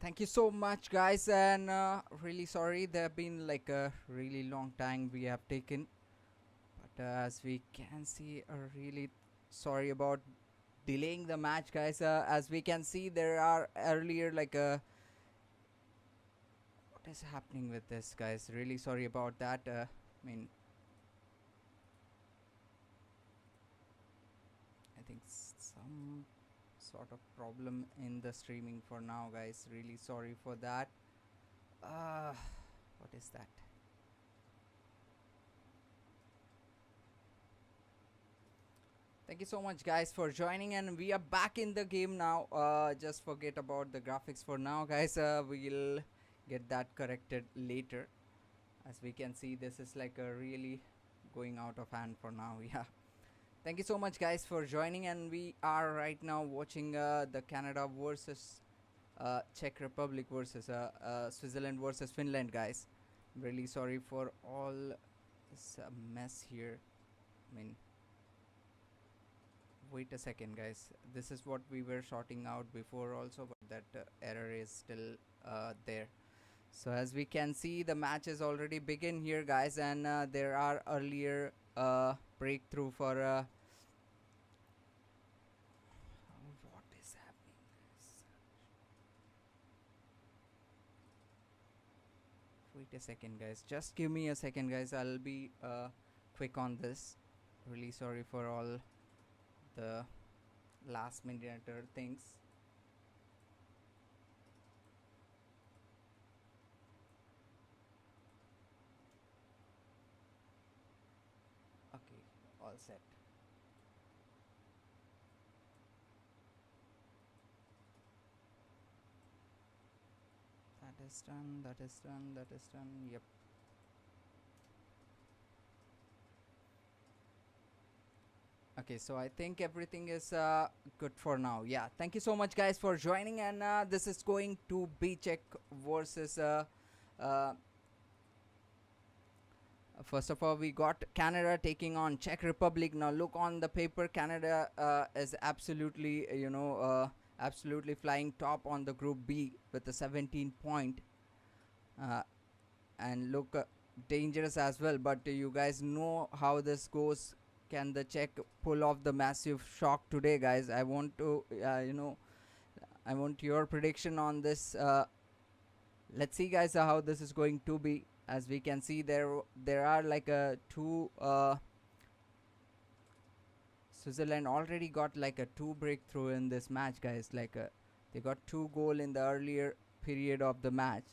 Thank you so much, guys, and really sorry. There have been like a really long time we have taken, but as we can see, really sorry about delaying the match, guys. As we can see, there are earlier what is happening with this, guys? Really sorry about that. I think some sort of problem in the streaming for now, guys. Really sorry for that. What is that? Thank you so much, guys, for joining, and we are back in the game now. Just forget about the graphics for now, guys. We'll get that corrected later. As we can see, this is like a really going out of hand for now. Yeah. Thank you so much, guys, for joining, and we are right now watching the Canada versus Czech Republic versus Switzerland versus Finland, guys. I'm really sorry for all this mess here. Wait a second, guys. This is what we were sorting out before also, but that error is still there. So as we can see, the match is already begin here, guys, and there are earlier breakthrough for what is happening, guys? Wait a second, guys. Just give me a second, guys. I'll be quick on this. Really sorry for all the last minute things. Okay, all set. That is done, that is done, that is done. Yep. Okay, so I think everything is good for now. Yeah, thank you so much, guys, for joining, and this is going to be Czech versus first of all, we got Canada taking on Czech Republic. Now look on the paper, Canada is absolutely absolutely flying top on the group B with a 17 point and look dangerous as well, but you guys know how this goes. Can the Czech pull off the massive shock today, guys? I want to I want your prediction on this. Let's see, guys, how this is going to be. As we can see, there are like two Switzerland already got like a 2 breakthrough in this match, guys. They got 2 goal in the earlier period of the match,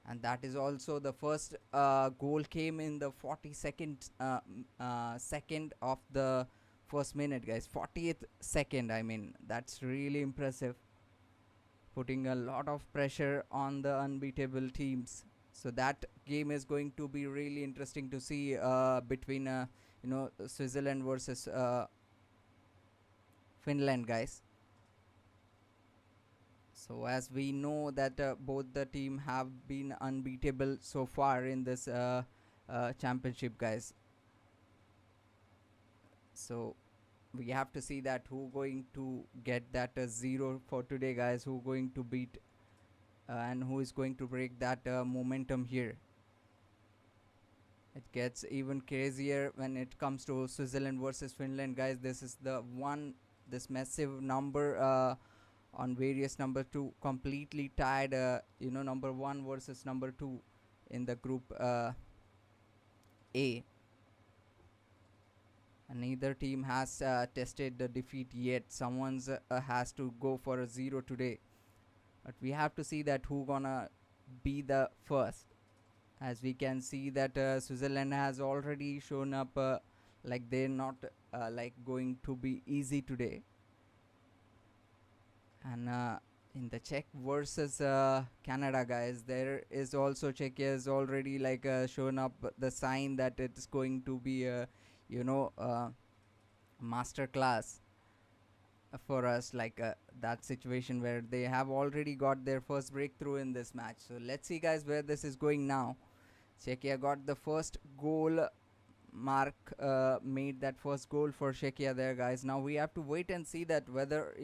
and that is also the first goal came in the 42nd second of the first minute, guys. 40th second. I mean, that's really impressive, putting a lot of pressure on the unbeatable teams. So that game is going to be really interesting to see between Switzerland versus Finland, guys. So as we know that both the team have been unbeatable so far in this championship, guys. So we have to see that who going to get that 0 for today, guys. Who going to beat and who is going to break that momentum here. It gets even crazier when it comes to Switzerland versus Finland, guys. This is this massive number on various number 2 completely tied, number 1 versus number 2 in the group A, and neither team has tested the defeat yet. Someone's has to go for a 0 today, but we have to see that who gonna be the first. As we can see that Switzerland has already shown up like they're not like going to be easy today. And in the Czech versus Canada, guys, there is also Czechia is already like shown up the sign that it's going to be a master class for us, like that situation where they have already got their first breakthrough in this match. So let's see, guys, where this is going now. Czechia got the first goal. Mark made that first goal for Czechia there, guys. Now we have to wait and see that whether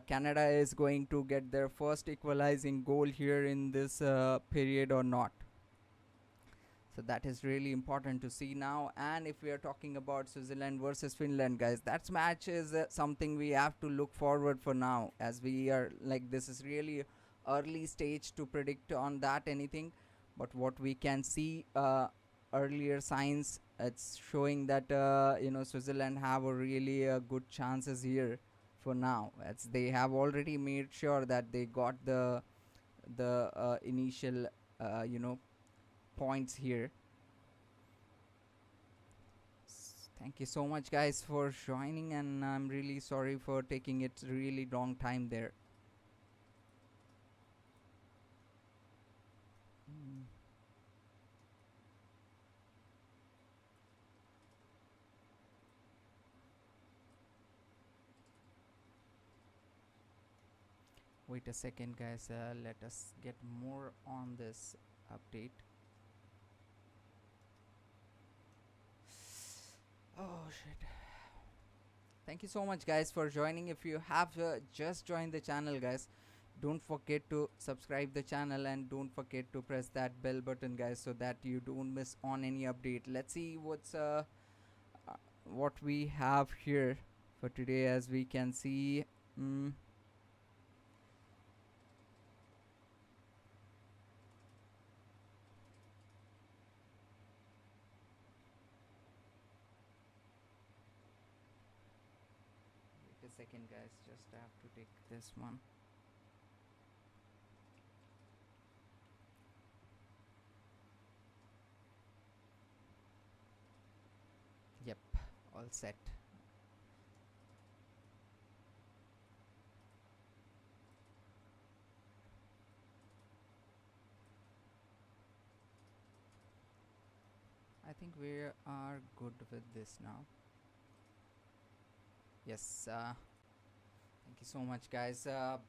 Canada is going to get their first equalizing goal here in this period or not. So that is really important to see now. And if we are talking about Switzerland versus Finland, guys, that match is something we have to look forward for now, as we are like, this is really early stage to predict on that anything. But what we can see, earlier signs, it's showing that Switzerland have a really good chances here for now, as they have already made sure that they got the initial points here. Thank you so much, guys, for joining, and I'm really sorry for taking it really long time there. Mm. Wait a second, guys. Let us get more on this update. Oh shit. Thank you so much, guys, for joining. If you have just joined the channel, guys, don't forget to subscribe the channel, and don't forget to press that bell button, guys, so that you don't miss on any update. Let's see what we have here for today. As we can see, wait a second, guys, just have to take this one. Yep, all set. I think we are good with this now. Yes, thank you so much, guys. Back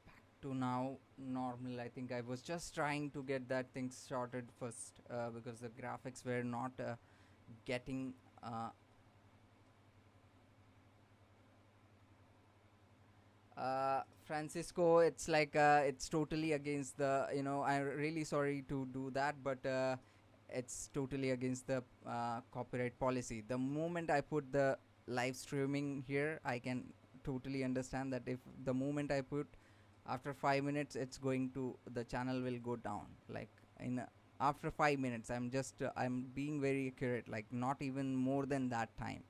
to now normal. I think I was just trying to get that thing sorted first, because the graphics were not getting Francisco, it's like it's totally against the, I'm really sorry to do that, but it's totally against the copyright policy. The moment I put the live streaming here, I can totally understand that if the moment I put after 5 minutes, it's going to, the channel will go down, like in after 5 minutes. I'm being very accurate, like not even more than that time,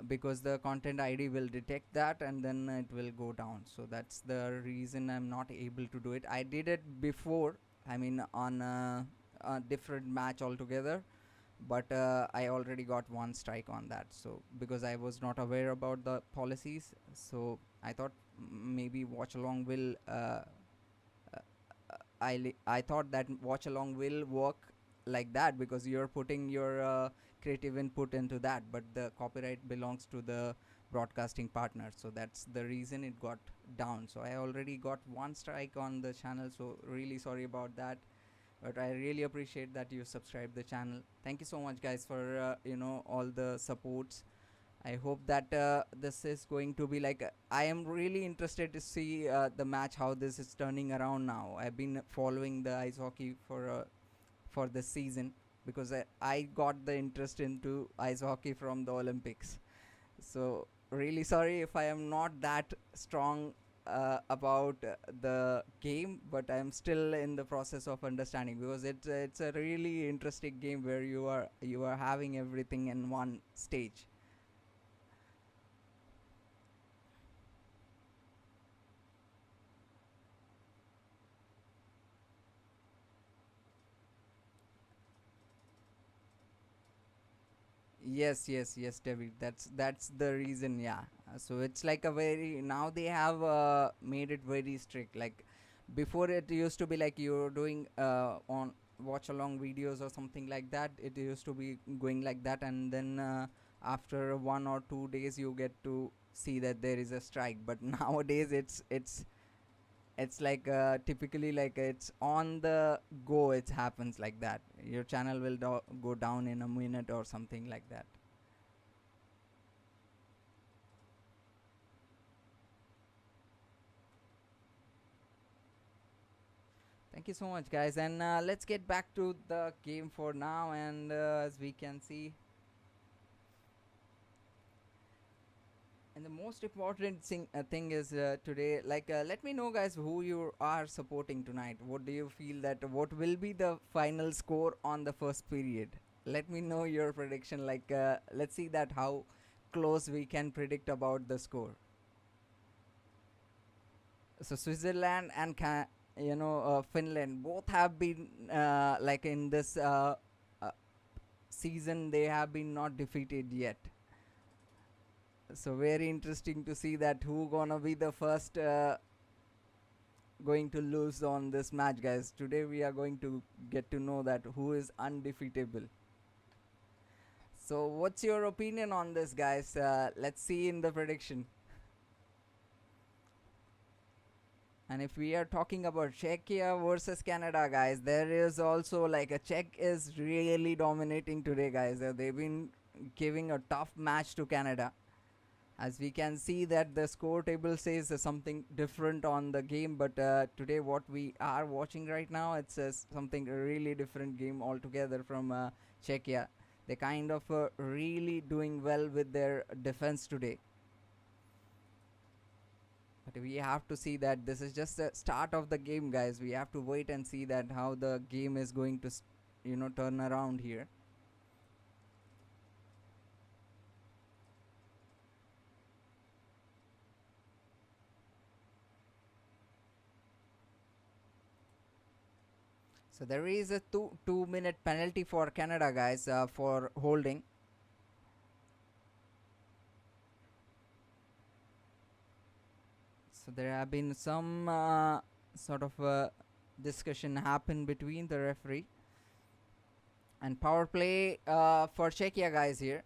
because the content ID will detect that, and then it will go down. So that's the reason I'm not able to do it. I did it before, I mean on a different match altogether, but I already got one strike on that. So because I was not aware about the policies, so I thought maybe Watchalong will I thought that Watchalong will work like that, because you're putting your creative input into that, but the copyright belongs to the broadcasting partner. So that's the reason it got down. So I already got one strike on the channel, so really sorry about that. But I really appreciate that you subscribe the channel. Thank you so much, guys, for all the supports. I hope that this is going to be like I am really interested to see the match, how this is turning around now. I've been following the ice hockey for this season, because I got the interest into ice hockey from the Olympics. So really sorry if I am not that strong about the game, but I'm still in the process of understanding, because it's a really interesting game where you are having everything in one stage. Yes, yes, yes, David. That's the reason. Yeah. So it's like a very, now they have made it very strict. Like before, it used to be like you're doing on watch along videos or something like that. It used to be going like that, and then after 1 or 2 days, you get to see that there is a strike. But nowadays, it's like typically like it's on the go. It happens like that. Your channel will go down in a minute or something like that. Thank you so much, guys. And let's get back to the game for now. And as we can see, and the most important thing is today, like, let me know, guys, who you are supporting tonight. What do you feel that what will be the final score on the first period? Let me know your prediction. Like, let's see that how close we can predict about the score. So Switzerland and Finland both have been like in this uh, season they have been not defeated yet. So very interesting to see that who gonna be the first going to lose on this match, guys. Today we are going to get to know that who is undefeatable. So what's your opinion on this, guys? Let's see in the prediction. And if we are talking about Czechia versus Canada, guys, there is also like a Czech is really dominating today, guys. They've been giving a tough match to Canada. As we can see that the score table says something different on the game, but today what we are watching right now, it's something a really different game altogether from Czechia. They kind of really doing well with their defense today. But we have to see that this is just the start of the game, guys. We have to wait and see that how the game is going to turn around here. So there is a 2 minute penalty for Canada, guys, for holding. So there have been some sort of discussion happen between the referee and power play for Czechia, guys, here.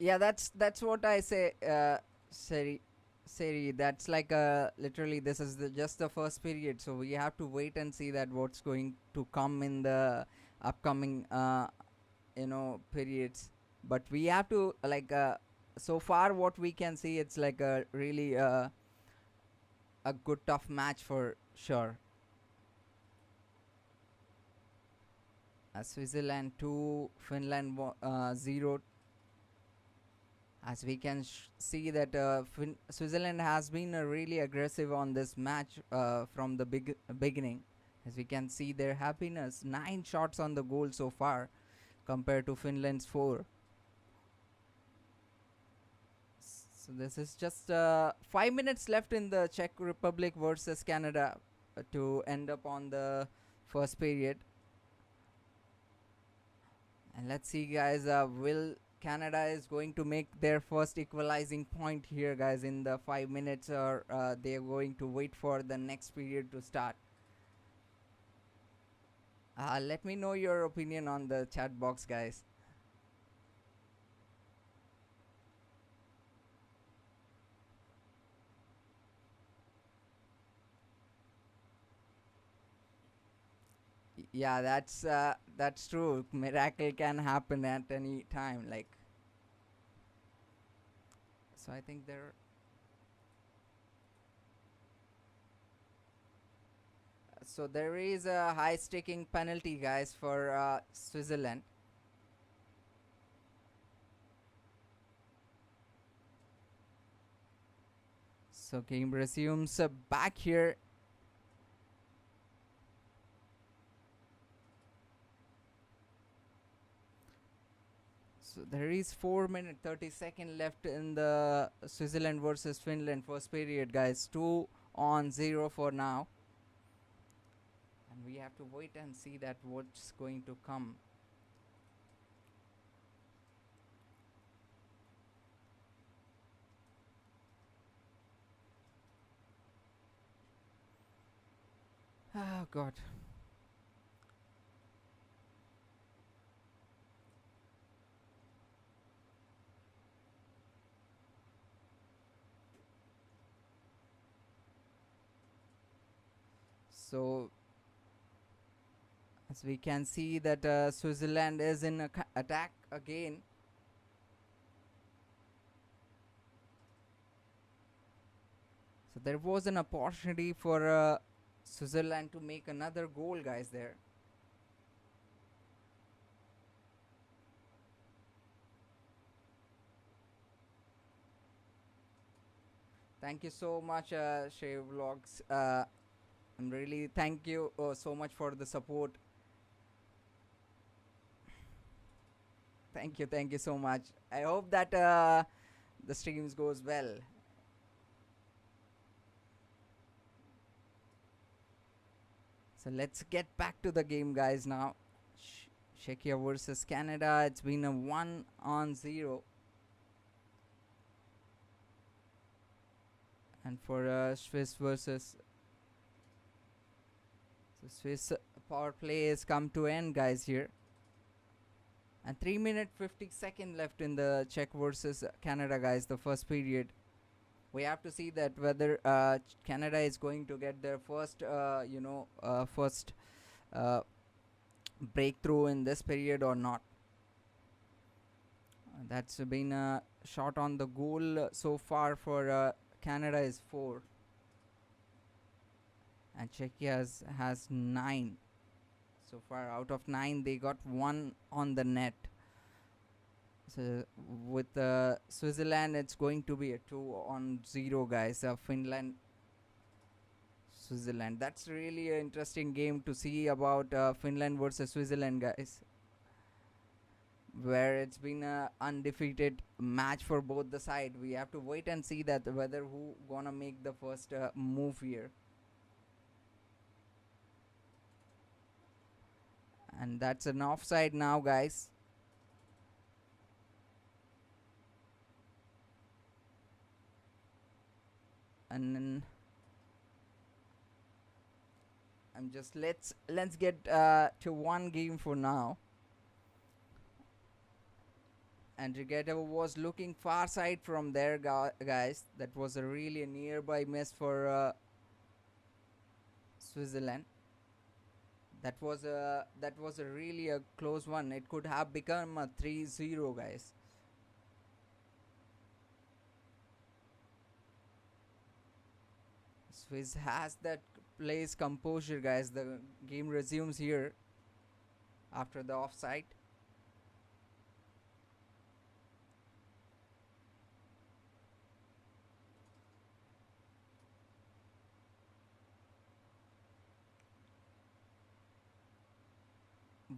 Yeah, that's what I say, Seri. That's like literally this is just the first period, so we have to wait and see that what's going to come in the upcoming periods. But we have to like so far what we can see, it's like a really a good tough match for sure. Switzerland 2, Finland 0. As we can see that Switzerland has been really aggressive on this match from the beginning. As we can see, there have been 9 shots on the goal so far compared to Finland's 4. So this is just 5 minutes left in the Czech Republic versus Canada to end up on the first period. And let's see, guys, will Canada is going to make their first equalizing point here, guys, in the 5 minutes, or they're going to wait for the next period to start. Let me know your opinion on the chat box, guys. Yeah, that's true. Miracle can happen at any time, like. So I think there. So there is a high sticking penalty, guys, for Switzerland. So game resumes back here. So there is 4 minute 30 second left in the Switzerland versus Finland first period, guys. 2-0 for now. And we have to wait and see that what's going to come. Oh God. So as we can see that Switzerland is in attack again. So there was an opportunity for Switzerland to make another goal, guys, there. Thank you so much, Shave Vlogs. I'm really thank you so much for the support. Thank you so much. I hope that the streams goes well. So let's get back to the game, guys. Now, Czechia versus Canada. It's been a 1-0. And for Swiss versus so Swiss power play has come to end, guys, here. And 3 minute 50 second left in the Czech versus Canada, guys, the first period. We have to see that whether Canada is going to get their first first breakthrough in this period or not. That's been a shot on the goal so far for Canada is 4 and Czechia has 9 so far. Out of 9 they got 1 on the net. So with Switzerland it's going to be a 2-0, guys. Finland Switzerland, that's really an interesting game to see about Finland versus Switzerland, guys, where it's been a undefeated match for both the side. We have to wait and see that whether who gonna make the first move here. And that's an offside now, guys. And then I'm just let's get to one game for now. And Regatta was looking far side from there, guys. That was a really nearby miss for Switzerland. That was a really a close one. It could have become a 3-0, guys. Swiss has that plays composure, guys. The game resumes here after the offside.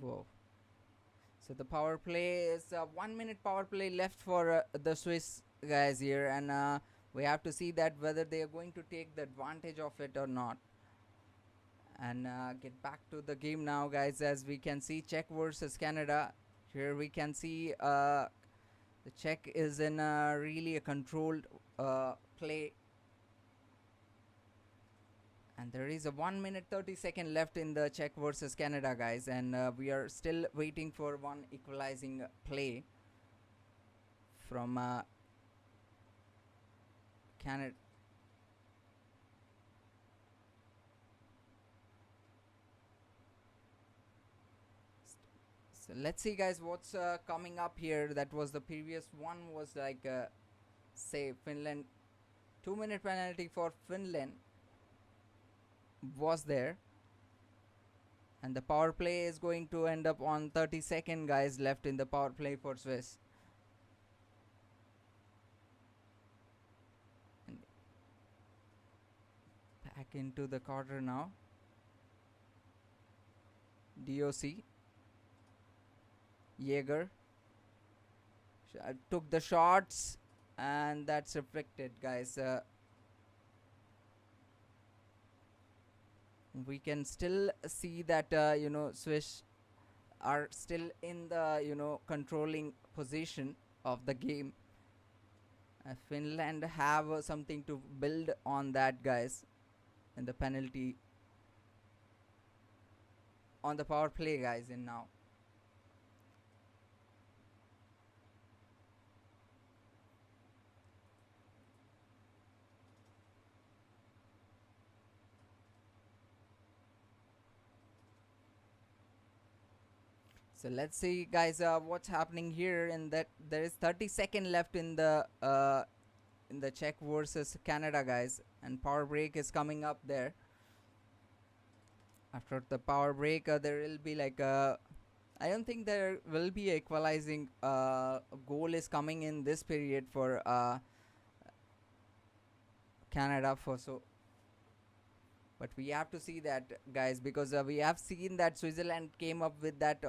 Whoa. So the power play is 1 minute power play left for the Swiss guys here, and we have to see that whether they are going to take the advantage of it or not. And get back to the game now, guys. As we can see, Czech versus Canada. Here we can see the Czech is in really a controlled play. And there is a 1 minute 30 second left in the Czech versus Canada, guys, and we are still waiting for one equalizing play from Canada. So let's see, guys, what's coming up here. That was the previous one was like say Finland 2 minute penalty for Finland was there, and the power play is going to end up on 30 second, guys, left in the power play for Swiss. And back into the quarter now. DOC Jaeger took the shots, and that's reflected, guys. We can still see that Swiss are still in the controlling position of the game. Finland have something to build on that, guys, in the penalty on the power play, guys, in now. So let's see, guys, what's happening here. In that, there is 30-second left in the Czech versus Canada, guys, and power break is coming up there. After the power break, there will be like a. I don't think there will be equalizing goal is coming in this period for Canada for so. But we have to see that, guys, because we have seen that Switzerland came up with that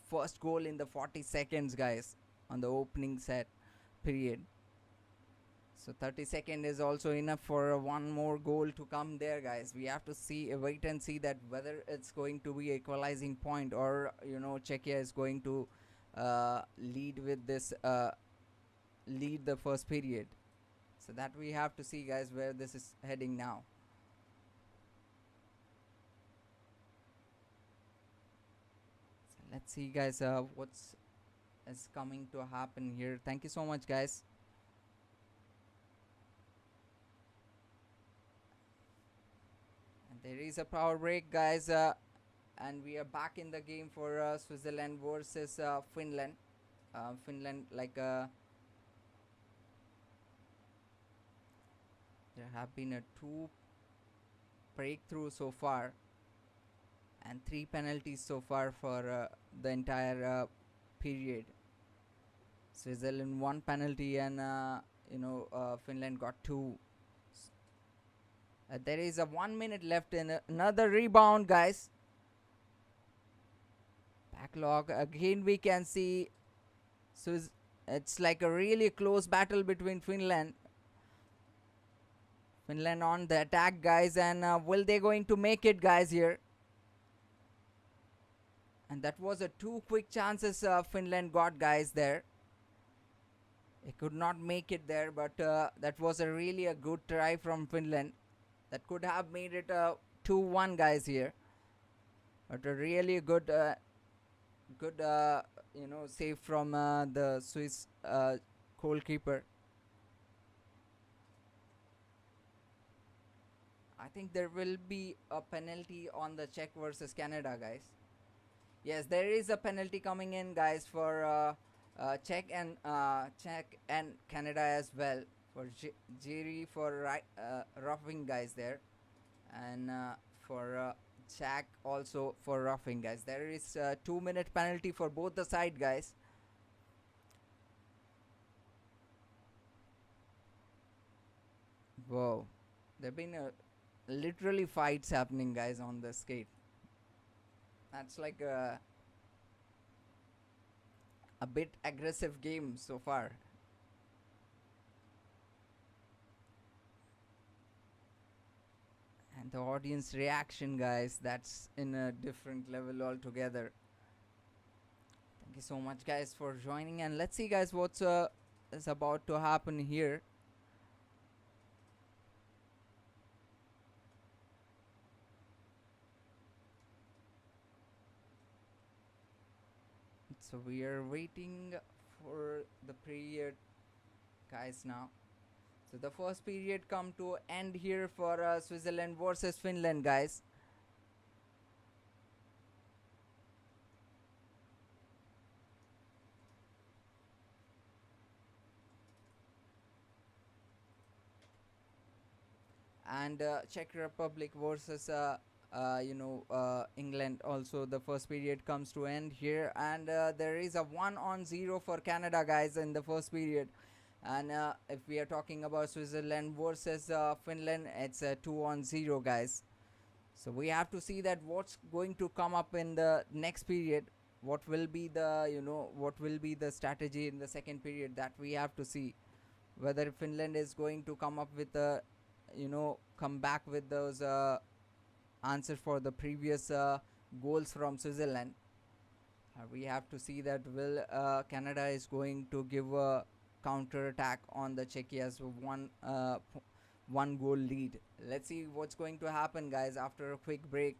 first goal in the 40 seconds, guys, on the opening set period. So 30 seconds is also enough for one more goal to come there, guys. We have to see, wait and see that whether it's going to be equalizing point, or Czechia is going to lead with this lead the first period. So that we have to see, guys, where this is heading now. So let's see, guys, what's is coming to happen here. Thank you so much, guys. There is a power break, guys, and we are back in the game for Switzerland versus Finland. Finland, like there have been 2 breakthroughs so far, and 3 penalties so far for the entire period. Switzerland 1 penalty, and Finland got 2. There is a 1 minute left in another rebound, guys. Backlog again. We can see, so it's like a really close battle between Finland on the attack, guys, and will they going to make it, guys, here? And that was a 2 quick chances Finland got, guys, there. They could not make it there, but that was really a good try from Finland. That could have made it 2-1, guys, here. But a really good, save from the Swiss goalkeeper. I think there will be a penalty on the Czech versus Canada, guys. Yes, there is a penalty coming in, guys, for Czech and Canada as well. For Jerry for roughing, guys, there, and for Czech also for roughing, guys. There is a 2-minute penalty for both the side, guys. Whoa, there've been literally fights happening, guys, on the skate. That's like a bit aggressive game so far. And the audience reaction, guys, that's in a different level altogether. Thank you so much, guys, for joining, and let's see, guys, what's is about to happen here. So we are waiting for the period, guys, now. So the first period come to end here for Switzerland versus Finland, guys. And Czech Republic versus England. Also, the first period comes to end here, and there is a 1-0 for Canada, guys, in the first period. And if we are talking about Switzerland versus Finland, it's a 2-0, guys. So we have to see that what's going to come up in the next period. What will be the strategy in the second period, that we have to see. Whether Finland is going to come up with come back with those answers for the previous goals from Switzerland. We have to see that will Canada is going to give a counter attack on the Czechia's one goal lead. Let's see what's going to happen, guys, after a quick break.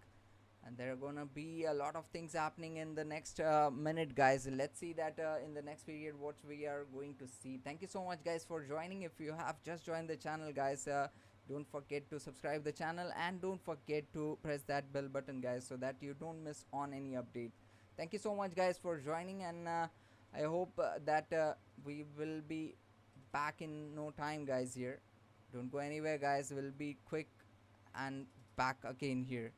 And there are gonna be a lot of things happening in the next minute, guys. Let's see that in the next period what we are going to see. Thank you so much, guys, for joining. If you have just joined the channel, guys, don't forget to subscribe the channel, and don't forget to press that bell button, guys, so that you don't miss on any update. Thank you so much, guys, for joining, and I hope that we will be back in no time, guys. Here, don't go anywhere, guys. We'll be quick and back again here.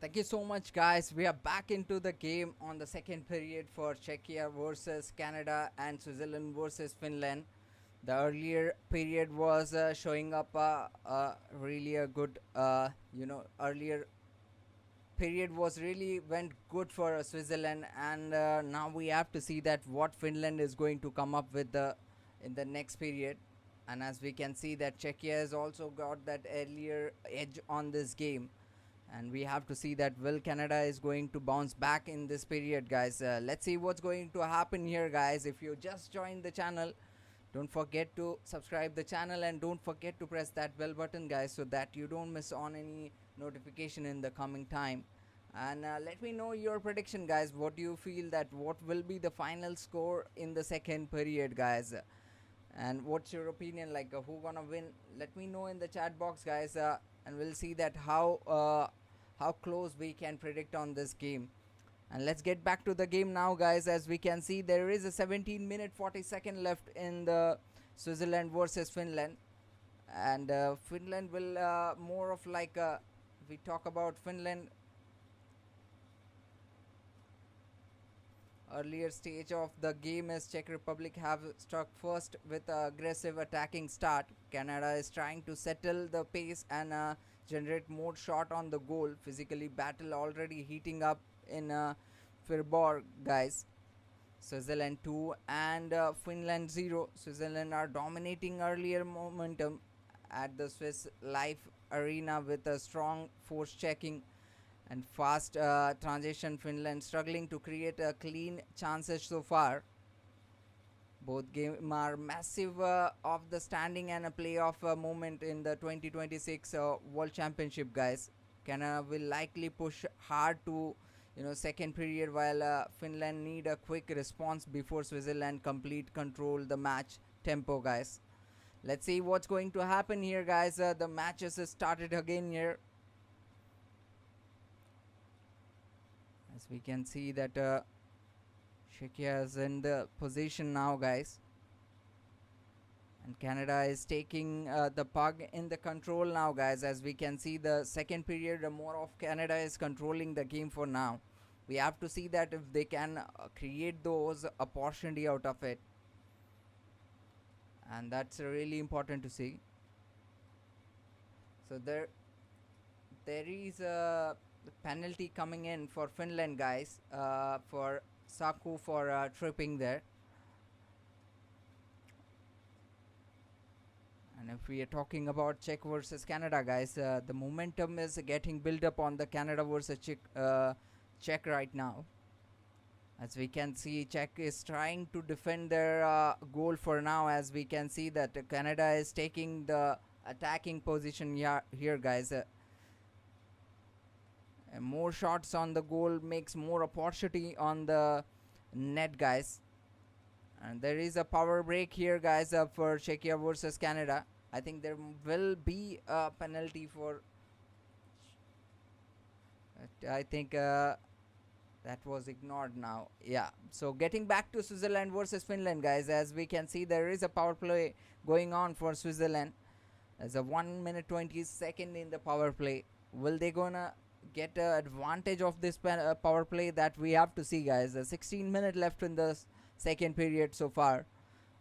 Thank you so much, guys. We are back into the game on the second period for Czechia versus Canada and Switzerland versus Finland. The earlier period was showing up really a good, earlier period was really went good for Switzerland, and now we have to see that what Finland is going to come up with in the next period. And as we can see that Czechia has also got that earlier edge on this game, and we have to see that will Canada is going to bounce back in this period, guys. Let's see what's going to happen here, guys. If you just joined the channel, don't forget to subscribe the channel and don't forget to press that bell button, guys, so that you don't miss on any notification in the coming time. And let me know your prediction, guys. What do you feel that what will be the final score in the second period, guys? And what's your opinion, like who gonna win? Let me know in the chat box, guys, and we'll see that how close we can predict on this game. And let's get back to the game now, guys. As we can see, there is a 17-minute 40-second left in the Switzerland versus Finland, and Finland will more of like we talk about Finland earlier stage of the game is Czech Republic have struck first with aggressive attacking start. Canada is trying to settle the pace and generate more shot on the goal. Physically battle already heating up in Firborg, guys. Switzerland 2 and Finland 0. Switzerland are dominating earlier momentum at the Swiss Life Arena with a strong force checking and fast transition. Finland struggling to create clean chances so far. Both games are massive of the standing and a playoff moment in the 2026 World Championship, guys. Canada will likely push hard to second period, while Finland need a quick response before Switzerland complete control the match tempo, guys. Let's see what's going to happen here, guys. The matches has started again here. As we can see that Czechia is in the position now, guys, and Canada is taking the puck in the control now, guys. As we can see, the second period, more of Canada is controlling the game for now. We have to see that if they can create those opportunity out of it, and that's really important to see. So there is a penalty coming in for Finland, guys, for Saku for tripping there. And if we are talking about Czech versus Canada, guys, the momentum is getting built up on the Canada versus Czech right now. As we can see, Czech is trying to defend their goal for now. As we can see that Canada is taking the attacking position here, guys. More shots on the goal makes more opportunity on the net, guys. And there is a power break here, guys, for Czechia versus Canada. I think there will be a penalty for I think that was ignored now. Yeah, so getting back to Switzerland versus Finland, guys. As we can see, there is a power play going on for Switzerland. There's a 1 minute 20 second in the power play. Will they gonna get advantage of this power play? That we have to see, guys. 16 minutes left in the second period so far,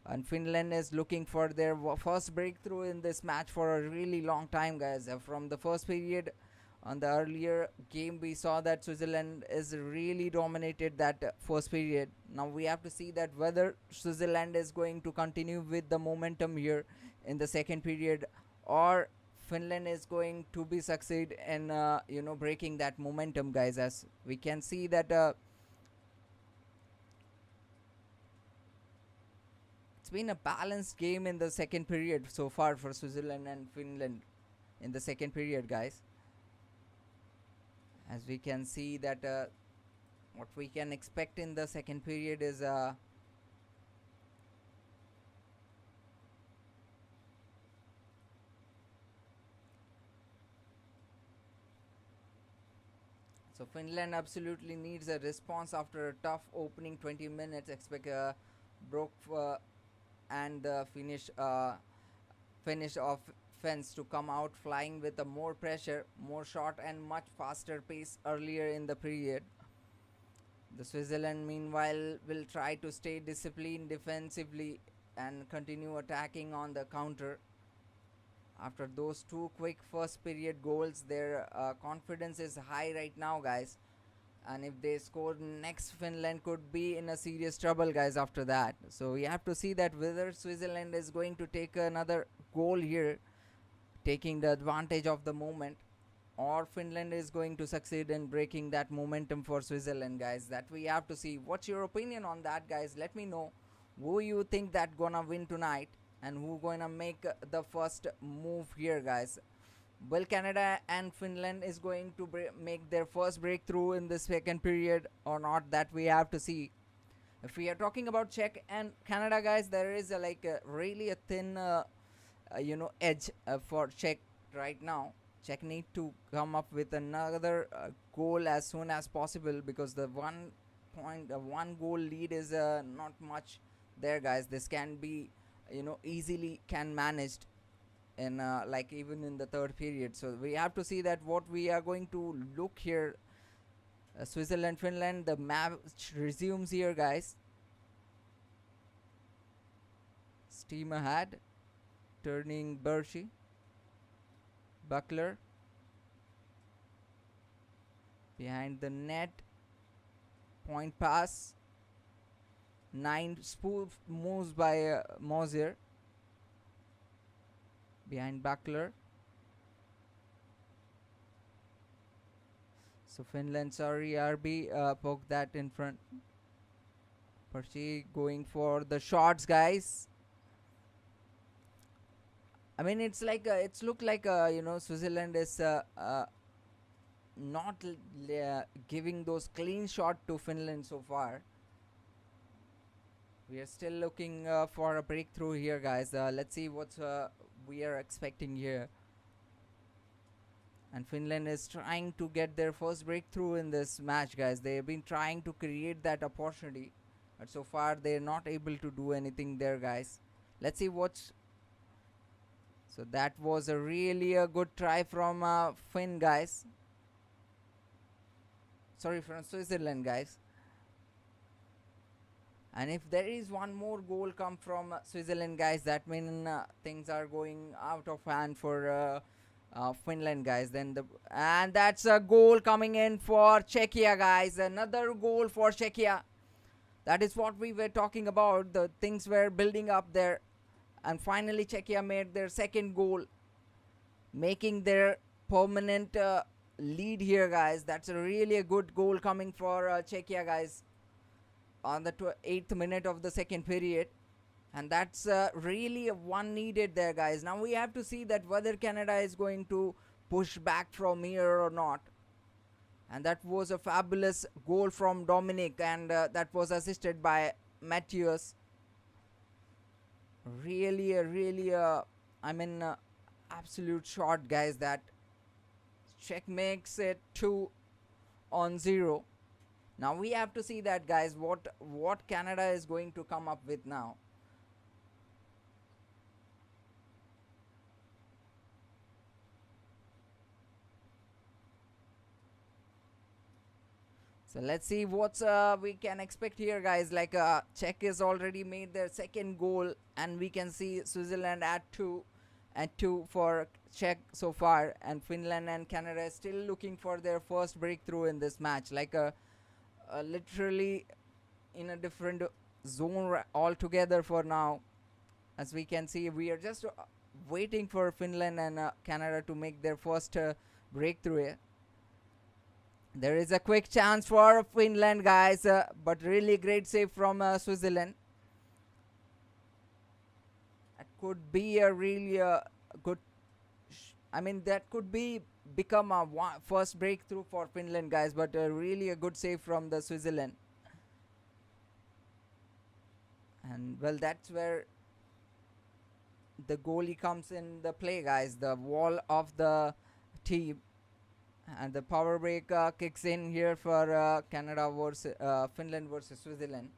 and Finland is looking for their first breakthrough in this match for a really long time, guys. From the first period on the earlier game, we saw that Switzerland is really dominated that first period. Now we have to see that whether Switzerland is going to continue with the momentum here in the second period, or Finland is going to be succeed in breaking that momentum, guys. As we can see that it's been a balanced game in the second period so far for Switzerland and Finland in the second period, guys. As we can see that what we can expect in the second period is so Finland absolutely needs a response after a tough opening 20 minutes. Expect broke and the finish of defense to come out flying with a more pressure, more shot and much faster pace earlier in the period. The Switzerland meanwhile will try to stay disciplined defensively and continue attacking on the counter. After those two quick first period goals, their confidence is high right now, guys. And if they score next, Finland could be in a serious trouble, guys, after that. So we have to see that whether Switzerland is going to take another goal here, taking the advantage of the moment, or Finland is going to succeed in breaking that momentum for Switzerland, guys. That we have to see. What's your opinion on that, guys? Let me know who you think that gonna win tonight and who gonna make the first move here, guys. Will Canada and Finland is going to make their first breakthrough in the second period or not? That we have to see. If we are talking about Czech and Canada, guys, there is really a thin edge for Czech right now. Czech need to come up with another goal as soon as possible, because the one goal lead is not much there, guys. This can be easily can managed in even in the third period. So we have to see that what we are going to look here. Switzerland, Finland, the match resumes here, guys. Steam ahead, turning Bershi, Buckler behind the net, point pass, 9 spoof moves by Mosier behind Buckler. So Finland, sorry, RB poked that in front. Percy going for the shots, guys. I mean, it's like it's looked like Switzerland is not giving those clean shot to Finland so far. We are still looking for a breakthrough here, guys. Let's see what's we are expecting here. And Finland is trying to get their first breakthrough in this match, guys. They have been trying to create that opportunity, but so far they're not able to do anything there, guys. Let's see what's. So that was a really a good try from Finn, guys. Sorry, from Switzerland, guys. And if there is one more goal come from Switzerland, guys, that means things are going out of hand for Finland, guys. And that's a goal coming in for Czechia, guys. Another goal for Czechia. That is what we were talking about. The things were building up there. And finally, Czechia made their second goal, making their permanent lead here, guys. That's really a good goal coming for Czechia, guys, on the 8th minute of the second period. And that's really one needed there, guys. Now we have to see that whether Canada is going to push back from here or not. And that was a fabulous goal from Dominic, and that was assisted by Matthias. Really absolute shot, guys. That Czech makes it 2-0. Now we have to see that, guys, what Canada is going to come up with now. So let's see what we can expect here, guys. Czech has already made their second goal, and we can see Switzerland at 2 for Czech so far, and Finland and Canada is still looking for their first breakthrough in this match. Literally in a different zone altogether for now. As we can see, we are just waiting for Finland and Canada to make their first breakthrough here. There is a quick chance for Finland, guys, but really great save from Switzerland. That could be a really good. That could become a first breakthrough for Finland, guys, but really a good save from the Switzerland. And well, that's where the goalie comes in the play, guys. The wall of the team. And the power break kicks in here for Canada versus Finland versus Switzerland.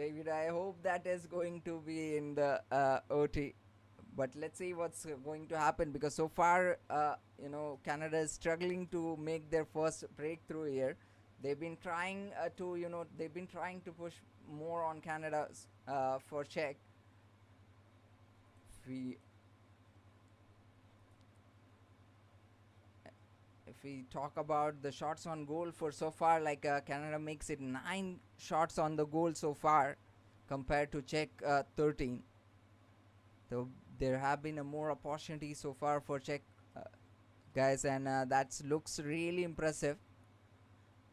David, I hope that is going to be in the OT. But let's see what's going to happen, because so far, Canada is struggling to make their first breakthrough here. They've been trying they've been trying to push more on Canada for Czech. We if we talk about the shots on goal for so far, like Canada makes it 9 shots on the goal so far compared to Czech 13. So there have been a more opportunities so far for Czech guys, and that looks really impressive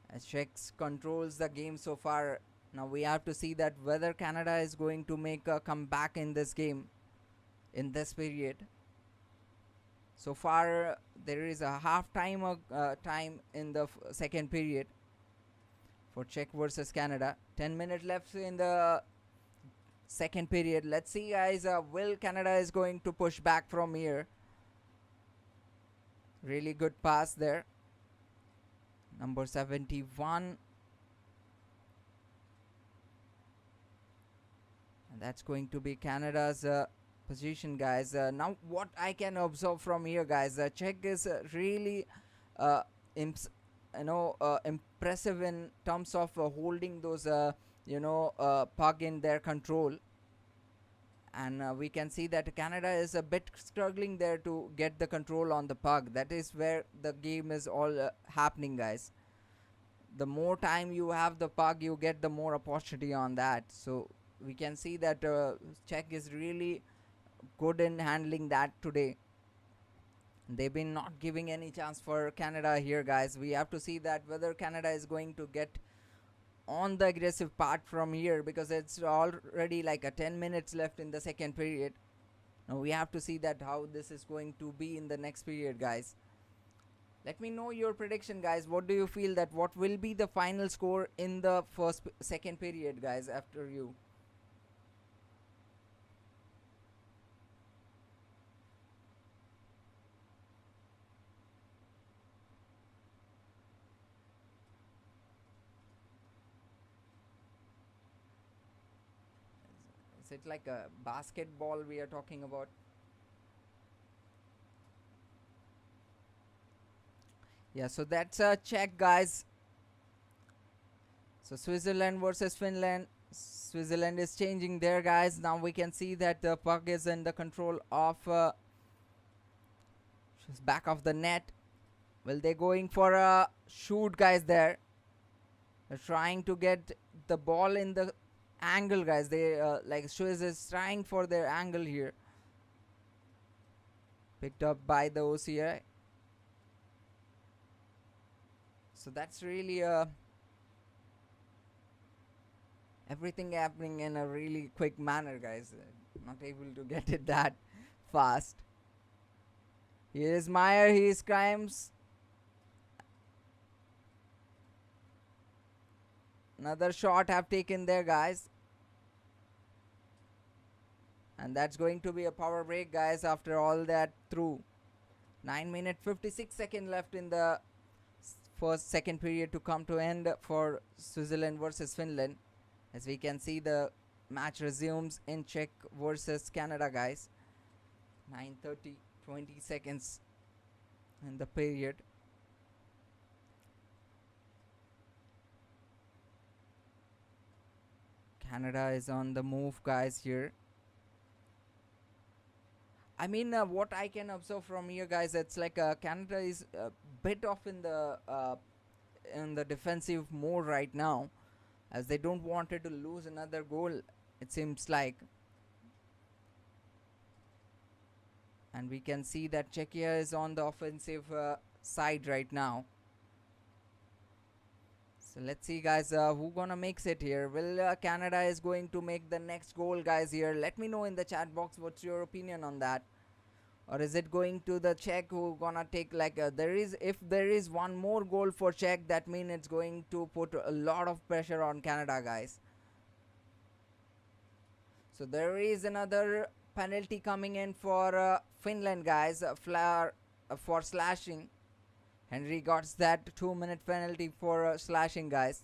as Czech controls the game so far. Now we have to see that whether Canada is going to make a comeback in this game, in this period. So far, there is a half time time in the second period for Czech versus Canada. 10 minutes left in the second period. Let's see, guys. Will Canada is going to push back from here? Really good pass there. Number 71. And that's going to be Canada's position, guys. Now what I can observe from here, guys, Czech is really impressive in terms of holding those puck in their control, and we can see that Canada is a bit struggling there to get the control on the puck. That is where the game is all happening, guys. The more time you have the puck, you get the more opportunity on that. So we can see that Czech is really good in handling that today. They've been not giving any chance for Canada here, guys. We have to see that whether Canada is going to get on the aggressive part from here, because it's already like a 10 minutes left in the second period. Now we have to see that how this is going to be in the next period, guys. Let me know your prediction, guys. What do you feel that what will be the final score in the second period, guys, after you? Is it like a basketball we are talking about? Yeah, so that's a check, guys. So Switzerland versus Finland. Switzerland is changing there, guys. Now we can see that the puck is in the control of back of the net. Well, they're going for a shoot, guys, there. They're trying to get the ball in the angle, guys. They like Swiss is trying for their angle here. Picked up by the OCI. So that's really everything happening in a really quick manner, guys. Not able to get it that fast. Here is Meyer. He crimes. Another shot have taken there, guys. And that's going to be a power break, guys, after all that through. 9 minutes 56 seconds left in the second period to come to end for Switzerland versus Finland. As we can see, the match resumes in Czech versus Canada, guys. 9:30, 20 seconds in the period. Canada is on the move, guys, here. I mean, what I can observe from here, guys, it's like Canada is a bit off in the defensive mode right now, as they don't want it to lose another goal, it seems like. And we can see that Czechia is on the offensive side right now. So let's see, guys, who gonna makes it here. Will Canada is going to make the next goal, guys, here? Let me know in the chat box what's your opinion on that. Or is it going to the Czech who gonna take like if there is one more goal for Czech, that means it's going to put a lot of pressure on Canada, guys. So there is another penalty coming in for Finland, guys, for slashing. Henry got that 2-minute penalty for slashing, guys.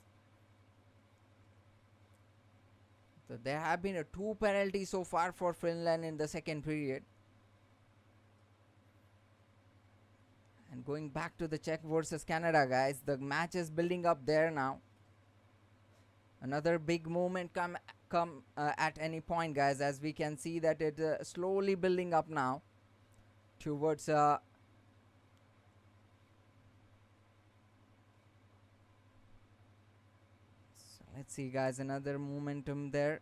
So there have been 2 penalties so far for Finland in the second period. And going back to the Czech versus Canada, guys, the match is building up there now. Another big moment come at any point, guys, as we can see that it slowly building up now towards so let's see, guys, another momentum there.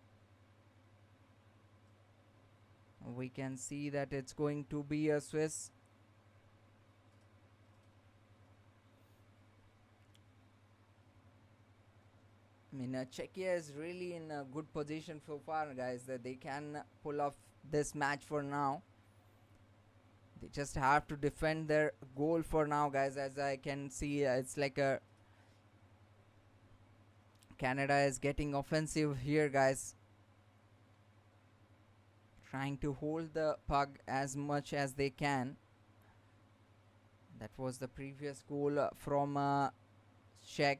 We can see that it's going to be a Swiss. I mean, Czechia is really in a good position so far, guys, that they can pull off this match for now. They just have to defend their goal for now, guys. As I can see, it's like a Canada is getting offensive here, guys, trying to hold the puck as much as they can. That was the previous goal from Czech.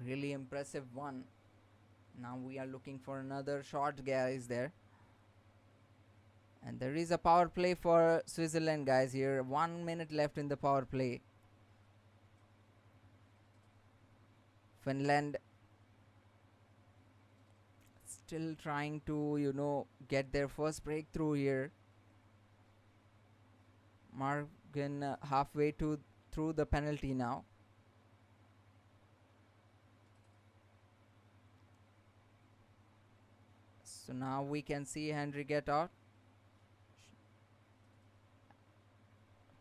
Really impressive one. Now we are looking for another shot, guys, there. And there is a power play for Switzerland, guys, here. 1 minute left in the power play. Finland still trying to, get their first breakthrough here. Morgan halfway through the penalty now. So now we can see Henry get out.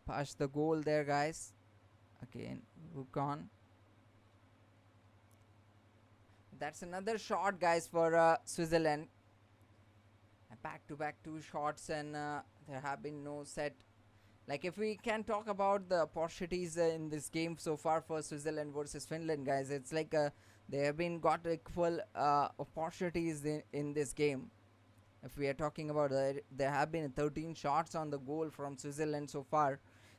Pass the goal there, guys. Again, hook on. That's another shot, guys, for Switzerland. Back-to-back 2 shots, and there have been no set. Like, if we can talk about the opportunities in this game so far for Switzerland versus Finland, guys, it's like they have been got equal opportunities in this game. If we are talking about there have been 13 shots on the goal from Switzerland so far,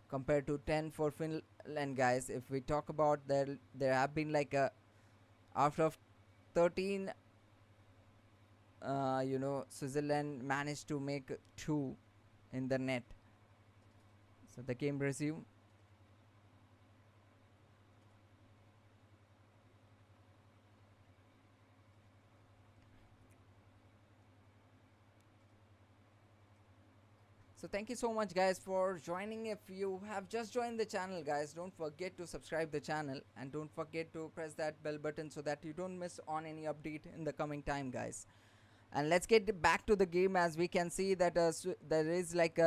compared to 10 for Finland, guys. If we talk about there have been like out of 13, Switzerland managed to make 2 in the net. So the game resume. So thank you so much, guys, for joining. If you have just joined the channel, guys, don't forget to subscribe the channel, and don't forget to press that bell button so that you don't miss on any update in the coming time, guys. And let's get back to the game. As we can see that there is like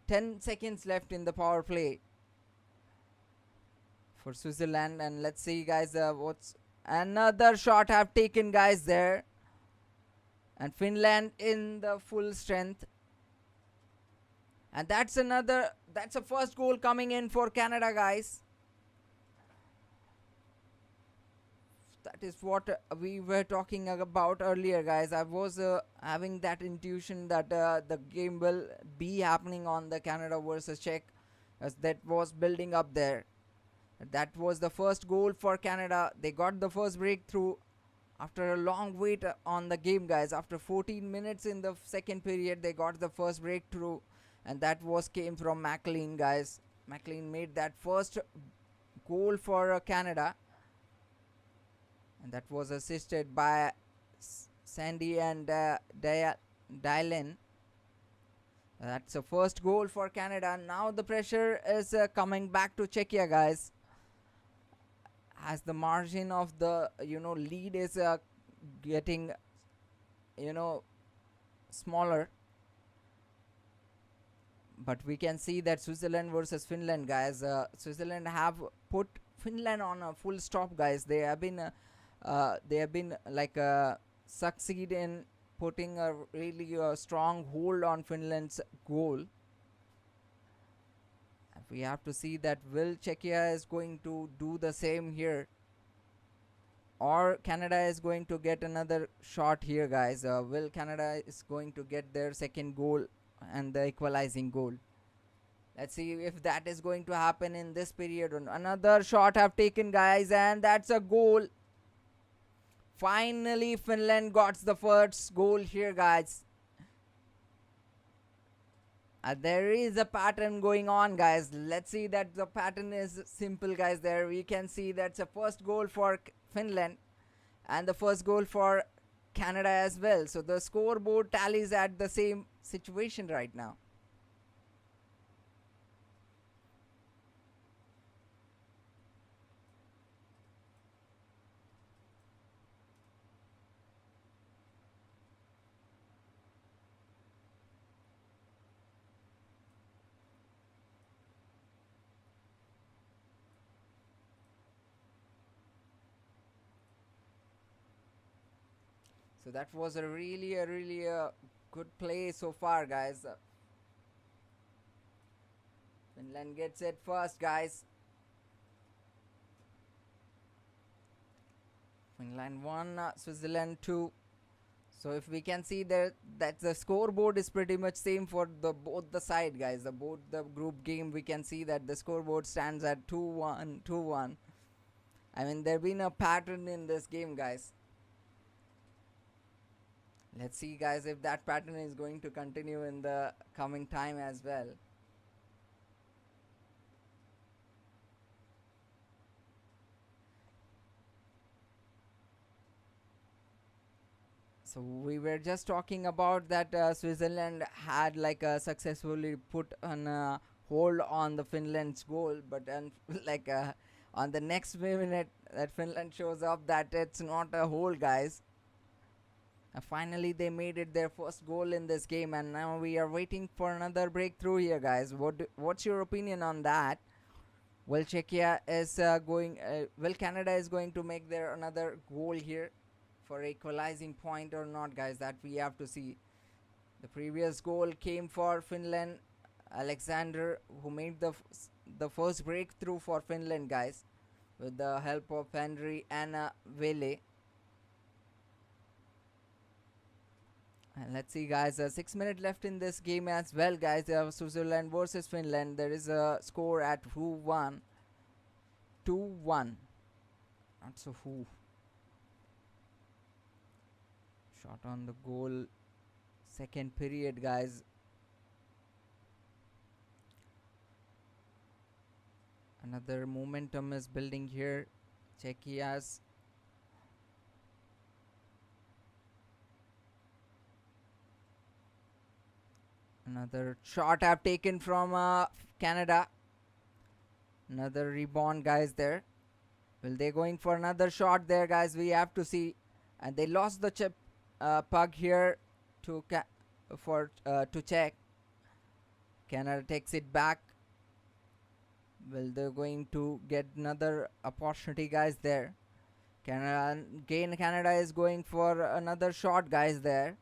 10 seconds left in the power play for Switzerland. And let's see, guys, what's another shot have taken, guys, there. And Finland in the full strength. And that's a first goal coming in for Canada, guys. That is what we were talking about earlier, guys. I was having that intuition that the game will be happening on the Canada versus Czech, as that was building up there. That was the first goal for Canada. They got the first breakthrough after a long wait on the game, guys. After 14 minutes in the second period, they got the first breakthrough. And that came from McLean, guys. McLean made that first goal for Canada. And that was assisted by Sandy and Dylan. That's the first goal for Canada. Now the pressure is coming back to Czechia, guys. As the margin of the lead is getting smaller. But we can see that Switzerland versus Finland, guys. Switzerland have put Finland on a full stop, guys. They have been like succeed in putting a really strong hold on Finland's goal. We have to see that will Czechia is going to do the same here, or Canada is going to get another shot here, guys. Will Canada is going to get their second goal and the equalizing goal? Let's see if that is going to happen in this period. Another shot have taken, guys, and that's a goal Finally, Finland got the first goal here, guys. There is a pattern going on, guys. Let's see that the pattern is simple, guys. There we can see that's the first goal for Finland and the first goal for Canada as well. So the scoreboard tallies at the same situation right now. So that was a really good play so far, guys. Finland gets it first, guys. Finland 1, Switzerland 2. So if we can see there that the scoreboard is pretty much same for the both the side, guys. Both the group game, we can see that the scoreboard stands at 2-1, 2-1. I mean, there been a pattern in this game, guys. Let's see, guys, if that pattern is going to continue in the coming time as well. So we were just talking about that Switzerland had like successfully put on a hold on the Finland's goal, but like on the next minute that Finland shows up that it's not a hold, guys. Finally they made it their first goal in this game, and now we are waiting for another breakthrough here, guys. What's your opinion on that? Well, Czechia is Canada is going to make their another goal here for equalizing point or not, guys. That we have to see. The previous goal came for Finland. Alexander, who made the first breakthrough for Finland, guys, with the help of Henry and Vele. And let's see, guys, 6 minutes left in this game as well, guys. Switzerland versus Finland. There is a score at 2-1. 2-1. Not so who. Shot on the goal. Second period, guys. Another momentum is building here. Czechia's. Another shot I've taken from Canada. Another rebound, guys, there. Will they going for another shot there, guys? We have to see. And they lost the puck here to Czech. Canada takes it back. Well, they're going to get another opportunity, guys, there. Canada is going for another shot, guys, there.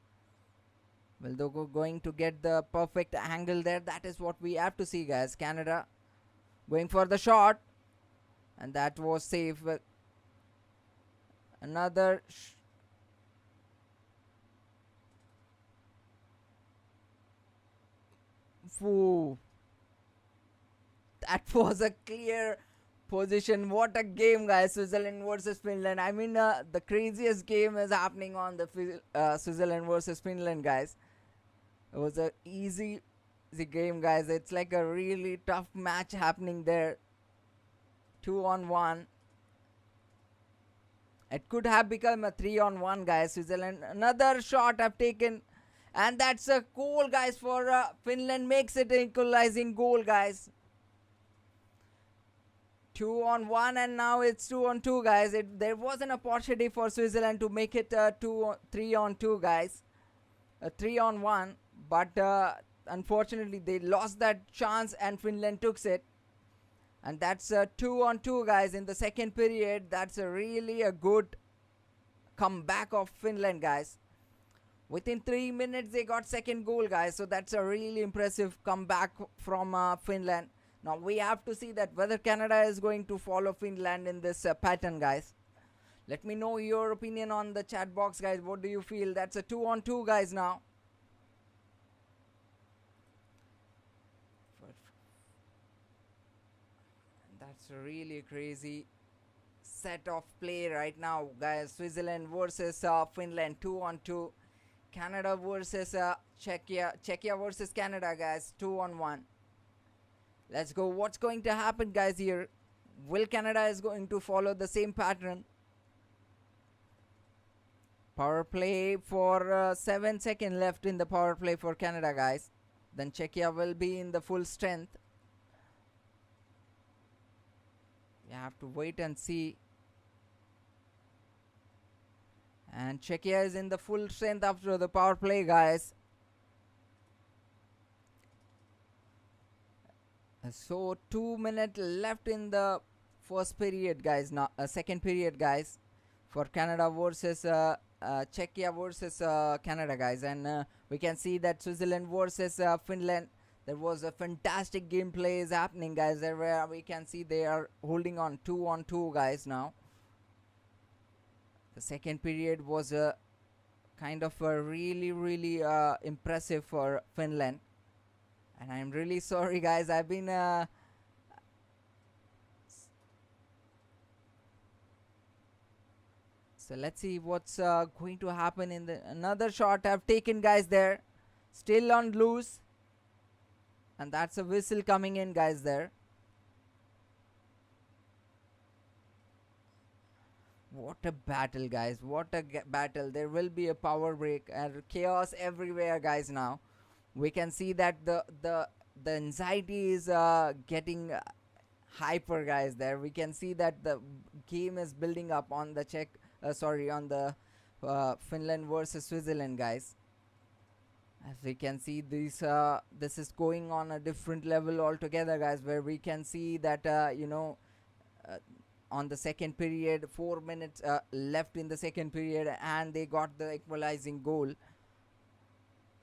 Well, they're going to get the perfect angle there. That is what we have to see, guys. Canada going for the shot. And that was safe. Another Ooh. That was a clear position. What a game, guys. Switzerland versus Finland. I mean, the craziest game is happening on the Switzerland versus Finland, guys. It was a easy game, guys. It's like a really tough match happening there. 2-on-1. It could have become a 3-on-1, guys. Switzerland. Another shot I've taken. And that's a goal, guys, for Finland. Makes it an equalizing goal, guys. 2-on-1, and now it's 2-on-2, guys. There was an opportunity for Switzerland to make it 3-on-2, guys. 3-on-1, but unfortunately they lost that chance and Finland took it. And that's 2-on-2, guys, in the second period. That's really a good comeback of Finland, guys. Within 3 minutes they got second goal, guys. So that's a really impressive comeback from Finland. Now we have to see that whether Canada is going to follow Finland in this pattern, guys. Let me know your opinion on the chat box, guys. What do you feel? That's a 2-on-2, guys, now. That's a really crazy set of play right now, guys. Switzerland versus Finland, 2-on-2. Canada versus Czechia. Czechia versus Canada, guys, 2-on-1. Let's go. What's going to happen, guys, here? Will Canada is going to follow the same pattern? Power play for 7 seconds left in the power play for Canada, guys. Then Czechia will be in the full strength. We have to wait and see. And Czechia is in the full strength after the power play, guys. So 2 minutes left in the first period, guys. Now second period, guys, for Canada versus Czechia versus Canada, guys. And we can see that Switzerland versus Finland, there was a fantastic gameplay is happening, guys. There where we can see they are holding on 2-on-2, guys. Now the second period was kind of a really impressive for Finland. And I'm really sorry, guys. I've been so let's see what's going to happen in the another shot I've taken, guys. There, still on loose, and that's a whistle coming in, guys. There. What a battle, guys. What a battle. There will be a power break and chaos everywhere, guys. Now we can see that the anxiety is getting hyper, guys. There we can see that the game is building up on the on the Finland versus Switzerland, guys. As we can see, this is going on a different level altogether, guys, where we can see that on the second period, 4 minutes left in the second period, and they got the equalizing goal.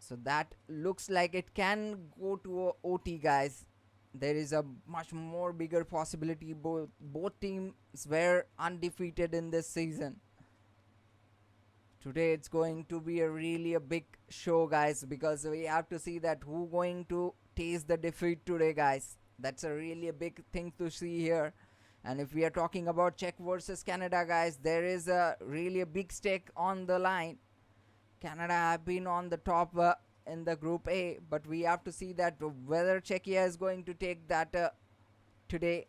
So that looks like it can go to OT, guys. There is a much more bigger possibility. Both teams were undefeated in this season. Today it's going to be a big show, guys, because we have to see that who going to taste the defeat today, guys. That's a big thing to see here. And if we are talking about Czech versus Canada, guys, there is a big stake on the line. Canada have been on the top in the Group A, but we have to see that whether Czechia is going to take that today.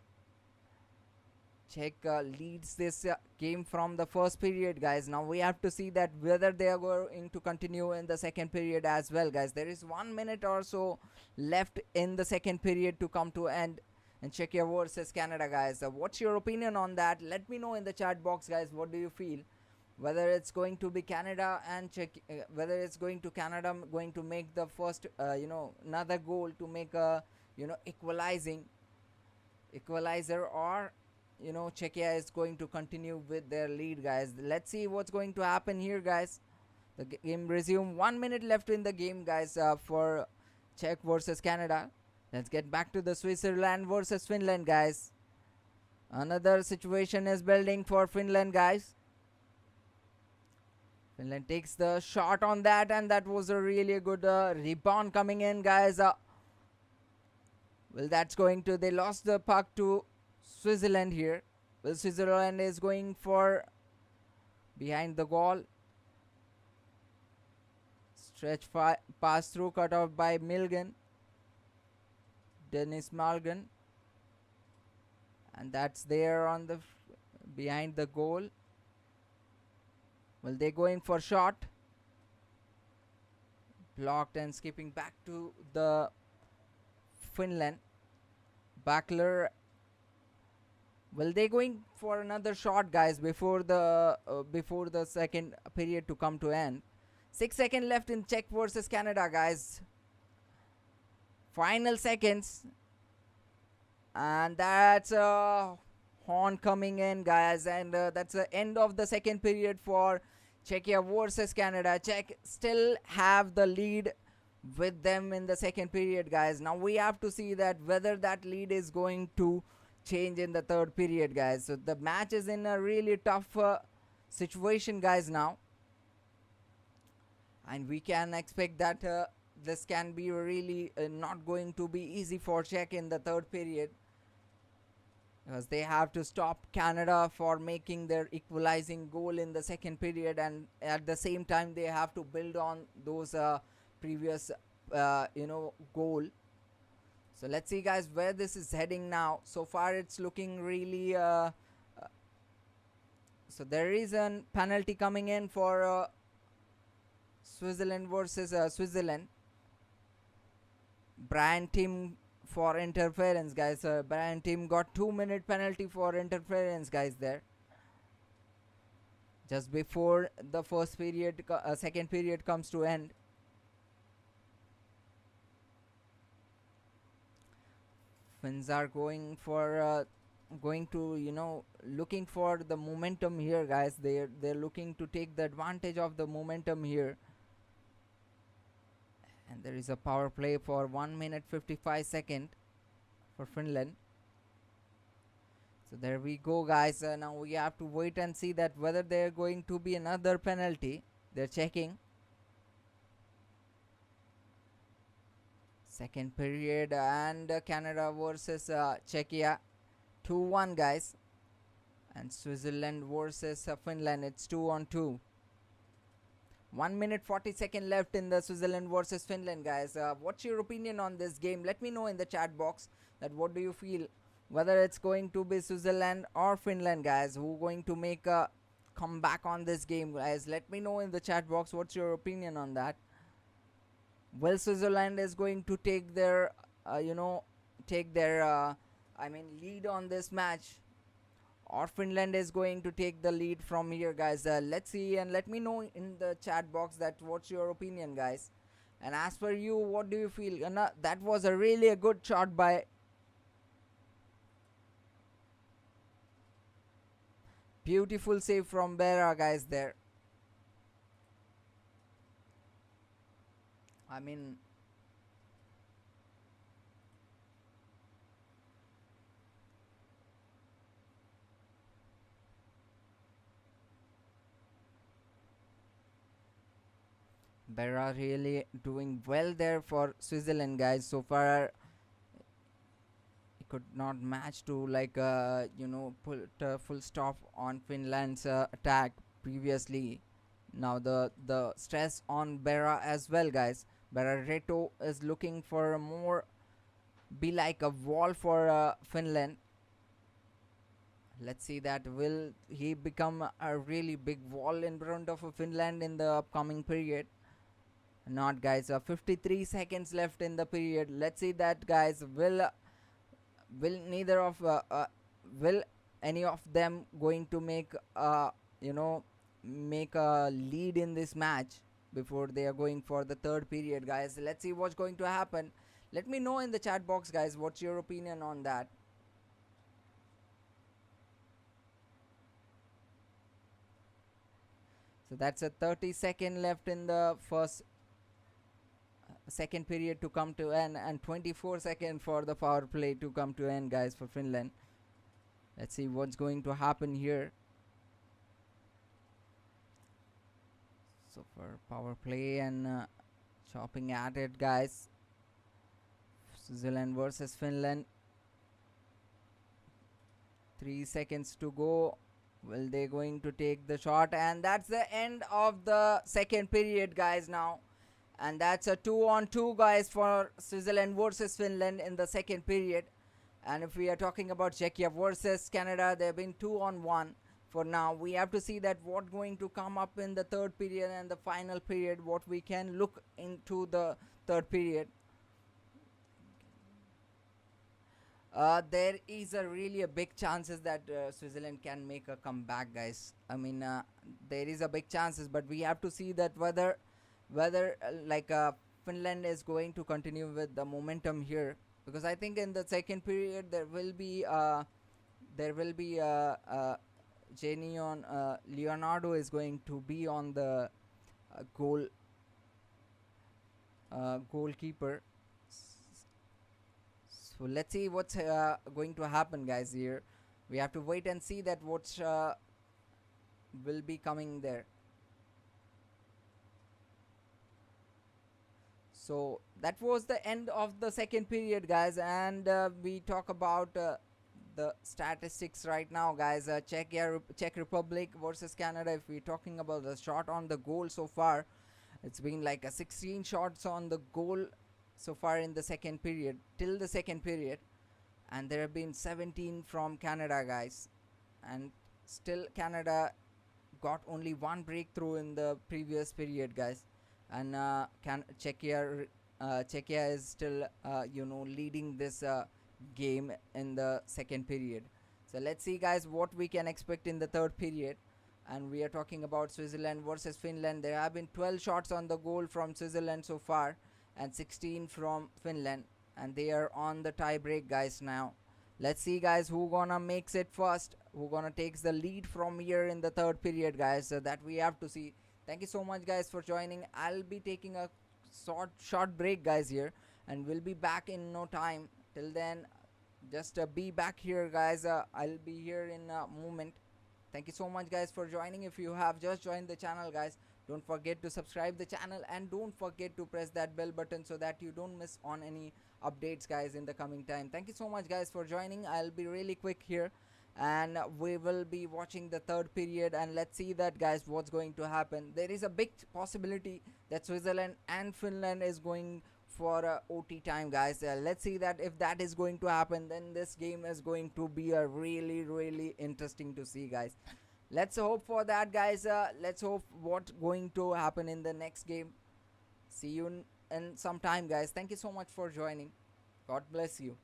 Czech leads this game from the first period, guys. Now we have to see that whether they are going to continue in the second period as well, guys. There is 1 minute or so left in the second period to come to end. And Czechia versus Canada, guys. What's your opinion on that? Let me know in the chat box, guys. What do you feel? Whether it's going to be Canada and whether it's going to Canada going to make the first, another goal to make a, equalizer, or Czechia is going to continue with their lead, guys. Let's see what's going to happen here, guys. The game resume. 1 minute left in the game, guys, for Czech versus Canada. Let's get back to the Switzerland versus Finland, guys. Another situation is building for Finland, guys. Finland takes the shot on that, and that was a really good rebound coming in, guys. Well, that's going to... They lost the puck to Switzerland here. Well, Switzerland is going for behind the goal. Stretch pass through, cut off by Dennis Malgin. And that's there on the behind the goal. Well, they're going for shot. Blocked and skipping back to the Finland. Backler. Well, they're going for another shot, guys, before the second period to come to end. 6 seconds left in Czech versus Canada, guys. Final seconds. And that's a horn coming in, guys. And that's the end of the second period for Czechia versus Canada. Czech still have the lead with them in the second period, guys. Now we have to see that whether that lead is going to change in the third period, guys. So the match is in a really tough situation, guys, now. And we can expect that this can be really not going to be easy for Czech in the third period. because they have to stop Canada for making their equalizing goal in the second period, and at the same time they have to build on those previous goal. So let's see, guys, where this is heading now. So far it's looking really so there is a penalty coming in for Switzerland versus Switzerland. Brian Tim for interference, guys. Brian Tim got 2-minute penalty for interference, guys, there. Just before the first period, second period comes to end. Finns are going for looking for the momentum here, guys. They're looking to take the advantage of the momentum here. And there is a power play for 1 minute 55 seconds for Finland. So there we go, guys. Now we have to wait and see that whether there going to be another penalty. They're checking. Second period, and Canada versus Czechia, 2-1, guys. And Switzerland versus Finland, it's 2-2. 1 minute 40 seconds left in the Switzerland versus Finland, guys. What's your opinion on this game? Let me know in the chat box that what do you feel, whether it's going to be Switzerland or Finland, guys, who going to make a comeback on this game, guys. Let me know in the chat box what's your opinion on that. Well, Switzerland is going to take their lead on this match, or Finland is going to take the lead from here, guys. Let's see, and let me know in the chat box that what's your opinion, guys. And as for you, what do you feel? That was a really a good shot by beautiful save from Berra, guys, there. I mean, Berra really doing well there for Switzerland, guys. So far, he could not match to put a full stop on Finland's attack previously. Now the stress on Berra as well, guys. Berra is looking for more, be like a wall for Finland. Let's see that will he become a really big wall in front of Finland in the upcoming period. Not, guys. 53 seconds left in the period. Let's see that, guys. Will neither of will any of them going to make make a lead in this match before they are going for the third period, guys? Let's see what's going to happen. Let me know in the chat box, guys, what's your opinion on that. So that's a 30-second left in the second period to come to end, and 24 seconds for the power play to come to end, guys, for Finland. Let's see what's going to happen here. So for power play and chopping at it, guys. Switzerland versus Finland. 3 seconds to go. Will they going to take the shot? And that's the end of the second period, guys, now. And that's a 2-2, guys, for Switzerland versus Finland in the second period. And if we are talking about Czechia versus Canada, they've been 2-1 for now. We have to see that what going to come up in the third period and the final period, what we can look into the third period. There is a really a big chances that Switzerland can make a comeback, guys. I mean, there is a big chances, but we have to see that whether Finland is going to continue with the momentum here, because I think in the second period there will be Leonardo is going to be on the goalkeeper. So let's see what's going to happen, guys. Here we have to wait and see that what will be coming there. So that was the end of the second period, guys, and we talk about the statistics right now, guys. Czech Republic versus Canada. If we're talking about the shot on the goal so far, it's been like a 16 shots on the goal so far in the second period, till the second period, and there have been 17 from Canada, guys. And still Canada got only one breakthrough in the previous period, guys. And Czechia is still leading this game in the second period. So let's see, guys, what we can expect in the third period. And we are talking about Switzerland versus Finland. There have been 12 shots on the goal from Switzerland so far, and 16 from Finland, and they are on the tie break, guys. Now let's see, guys, who gonna makes it first, who gonna takes the lead from here in the third period, guys. So that we have to see. Thank you so much, guys, for joining. I'll be taking a short break, guys, here, and we'll be back in no time. Till then, just be back here, guys. I'll be here in a moment. Thank you so much, guys, for joining. If you have just joined the channel, guys, don't forget to subscribe the channel, and don't forget to press that bell button so that you don't miss on any updates, guys, in the coming time. Thank you so much, guys, for joining. I'll be really quick here, and we will be watching the third period, and let's see that, guys, what's going to happen. There is a big possibility that Switzerland and Finland is going for OT time, guys. Let's see that if that is going to happen, then this game is going to be a really interesting to see, guys. Let's hope for that, guys. Let's hope what's going to happen in the next game. See you in some time, guys. Thank you so much for joining. God bless you.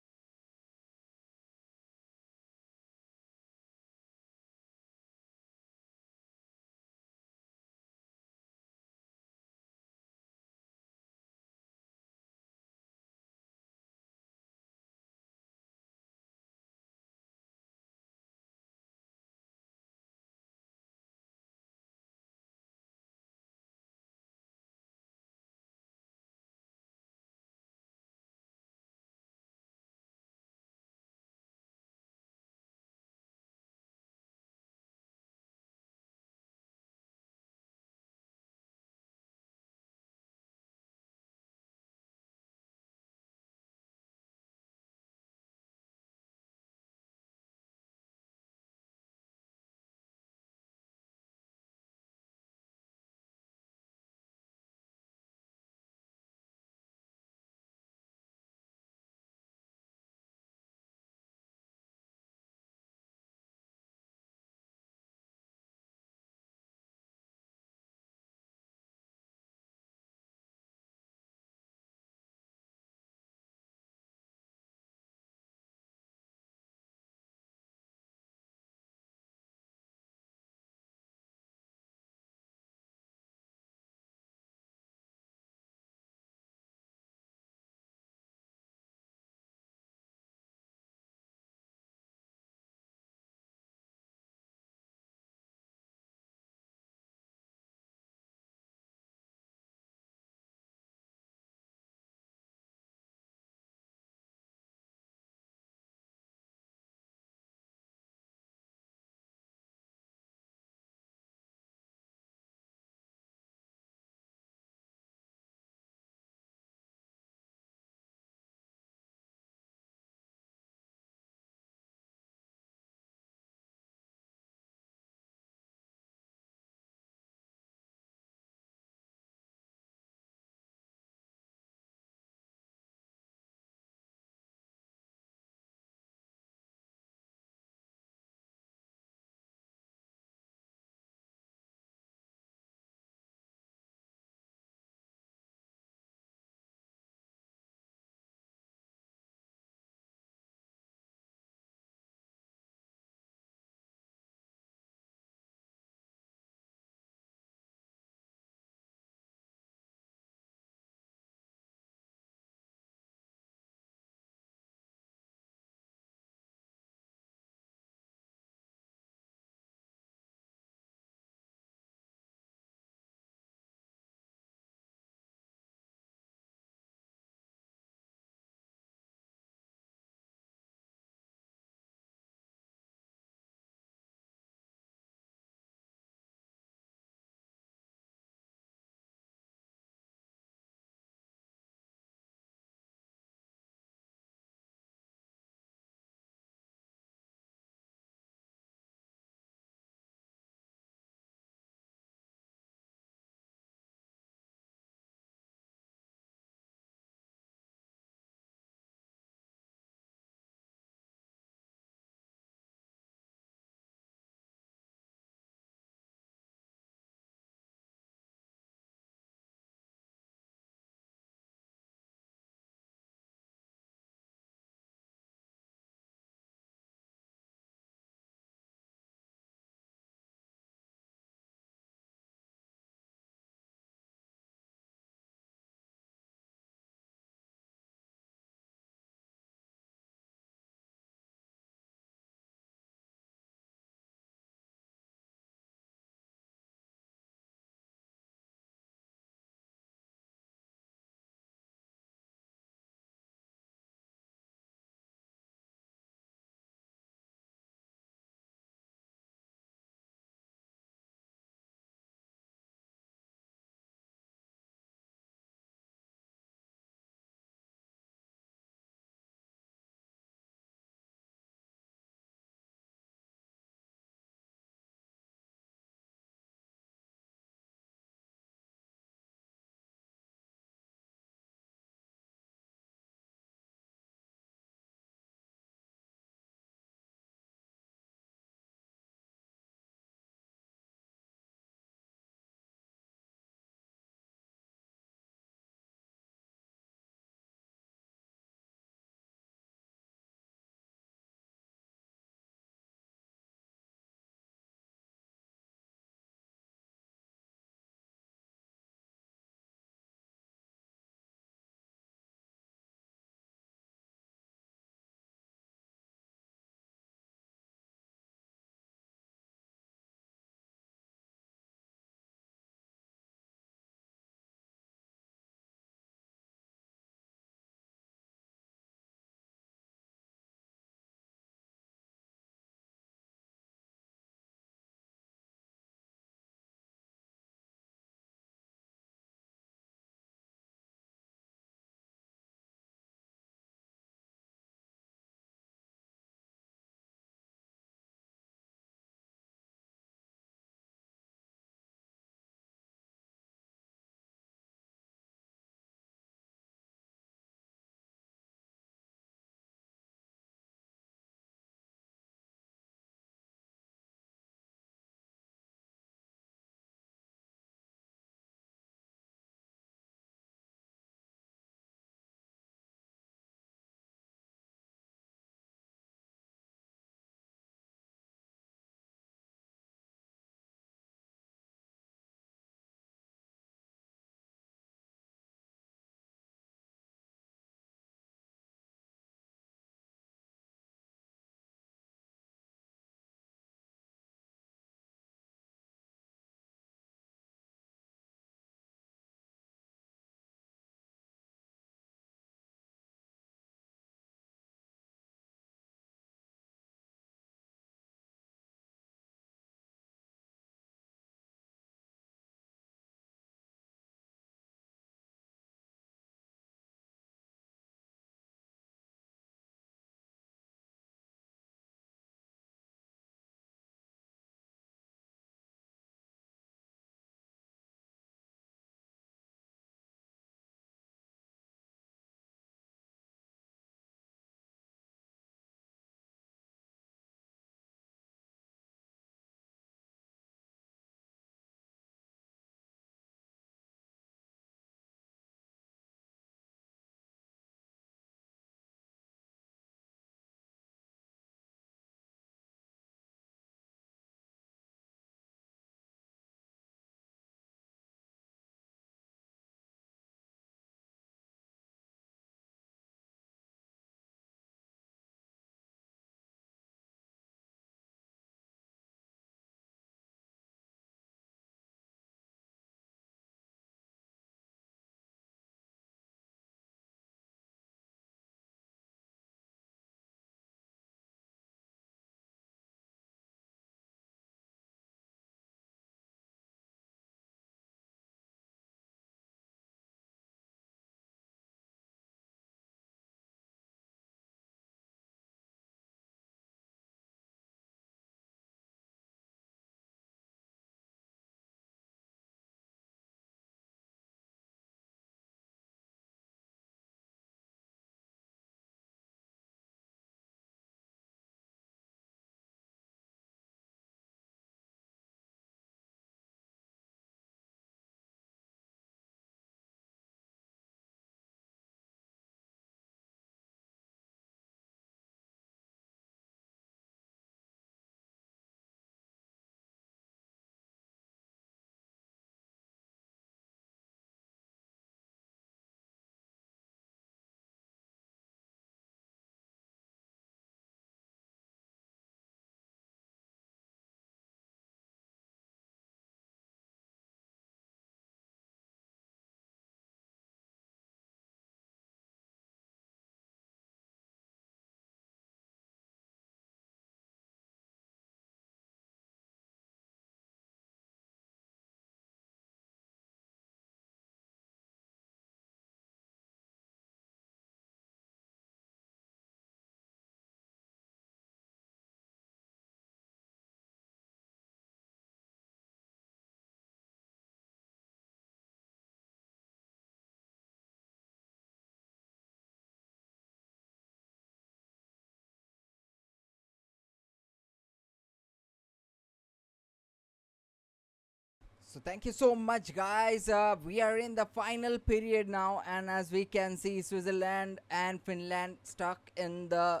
So thank you so much, guys. We are in the final period now, and as we can see, Switzerland and Finland stuck in the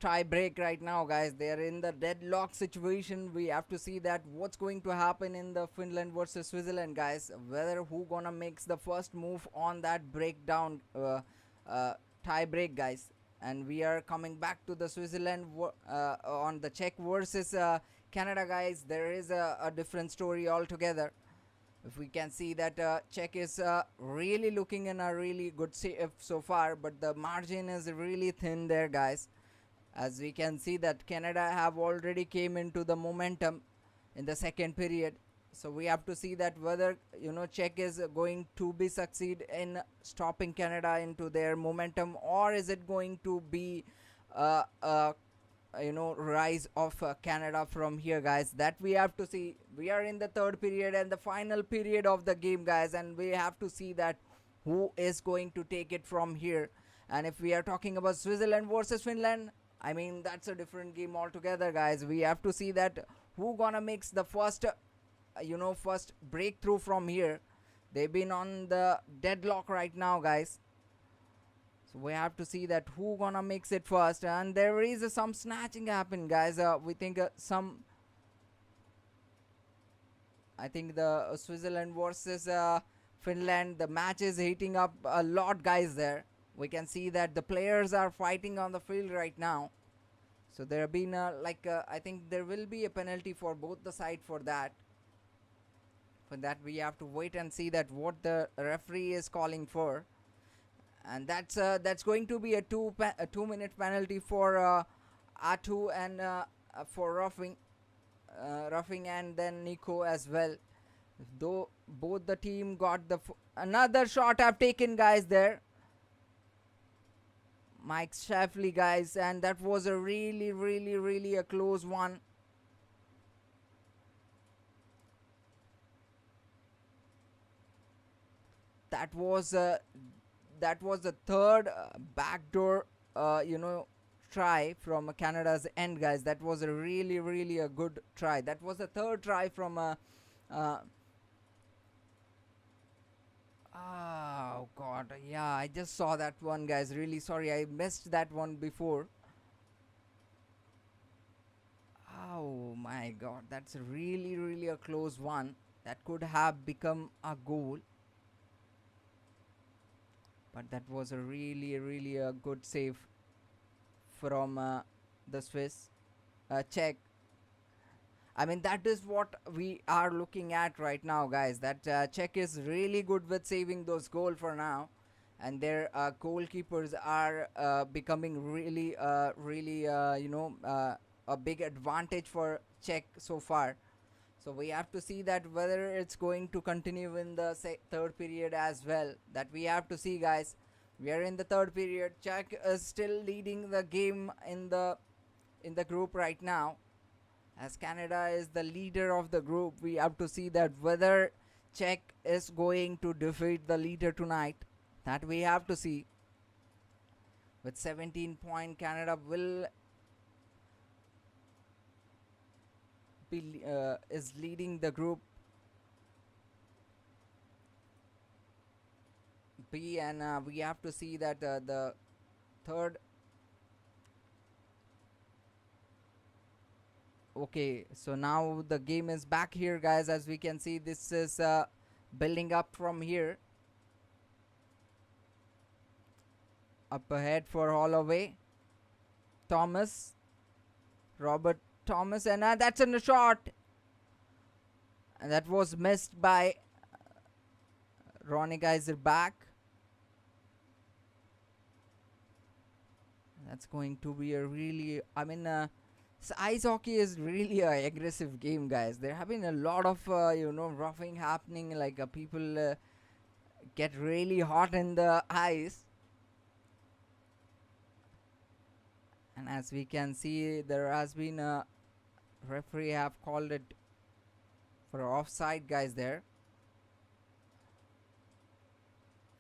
tie break right now, guys. They are in the deadlock situation. We have to see that what's going to happen in the Finland versus Switzerland, guys. Whether who gonna makes the first move on that breakdown tie break, guys. And we are coming back to the Switzerland on the Czech versus Canada, guys. There is a different story altogether. If we can see that Czech is really looking in a really good shape so far, but the margin is really thin there, guys. As we can see that Canada have already came into the momentum in the second period. So we have to see that whether Czech is going to be succeed in stopping Canada into their momentum, or is it going to be rise of Canada from here, guys. That we have to see. We are in the third period and the final period of the game, guys, and we have to see that who is going to take it from here. And if we are talking about Switzerland versus Finland, I mean that's a different game altogether, guys. We have to see that who gonna makes the first first breakthrough from here. They've been on the deadlock right now, guys. So we have to see that who gonna makes it first. And there is some snatching happen, guys. We think I think the Switzerland versus Finland, the match is heating up a lot, guys. There we can see that the players are fighting on the field right now. So there have been I think there will be a penalty for both the side for that. For that we have to wait and see that what the referee is calling for. And that's going to be a 2-minute penalty for Atu and for roughing and then Nico as well. Though both the team got the another shot I've taken, guys. There, Mike Shafley, guys, and that was a really a close one. That was the third backdoor try from Canada's end, guys. That was a really a good try. That was the third try from oh god, yeah, I just saw that one, guys. Really sorry, I missed that one before. Oh my god, that's really a close one. That could have become a goal. But that was a really a good save from the Swiss Czech. I mean, that is what we are looking at right now, guys. That Czech is really good with saving those goals for now, and their goalkeepers are becoming really a big advantage for Czech so far. So we have to see that whether it's going to continue in the third period as well. That we have to see, guys. We are in the third period. Czech is still leading the game in the group right now. As Canada is the leader of the group, we have to see that whether Czech is going to defeat the leader tonight. That we have to see. With 17 points, Canada will be is leading the group B, and we have to see that the third. Okay, so now the game is back here, guys. As we can see, this is building up from here. Up ahead for Holloway, Thomas, Robert Thomas, and that's in the shot, and that was missed by Ronnie Geiser back. That's going to be a really, I mean, ice hockey is really an aggressive game, guys. There have been a lot of roughing happening, like people get really hot in the ice. And as we can see, there has been a referee have called it for offside, guys, there.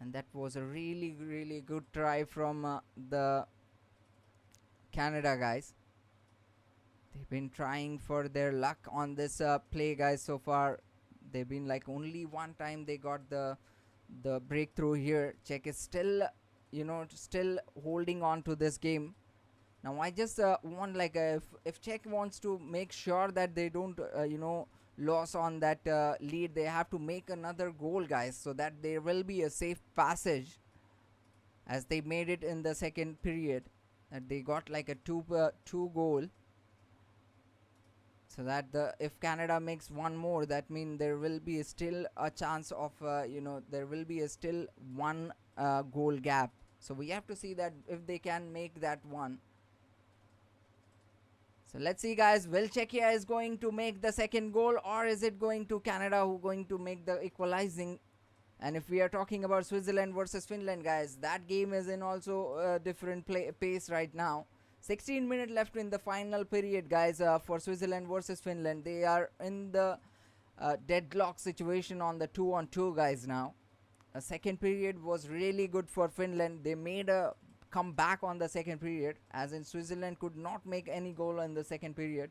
And that was a really good try from the Canada, guys. They've been trying for their luck on this play, guys, so far. They've been like only one time they got the breakthrough here. Czech is still, still holding on to this game. Now I just want like if Czech wants to make sure that they don't lose on that lead, they have to make another goal, guys, so that there will be a safe passage, as they made it in the second period, that they got like a two goal, so that if Canada makes one more, that means there will be still a chance of there will be a still one goal gap. So we have to see that if they can make that one. So let's see, guys, will Czechia is going to make the second goal, or is it going to Canada who going to make the equalizing? And if we are talking about Switzerland versus Finland, guys, that game is in also a different pace right now. 16 minutes left in the final period, guys, for Switzerland versus Finland. They are in the deadlock situation on the 2-on-2, guys, now. A second period was really good for Finland. They made a come back on the second period, as in Switzerland could not make any goal in the second period,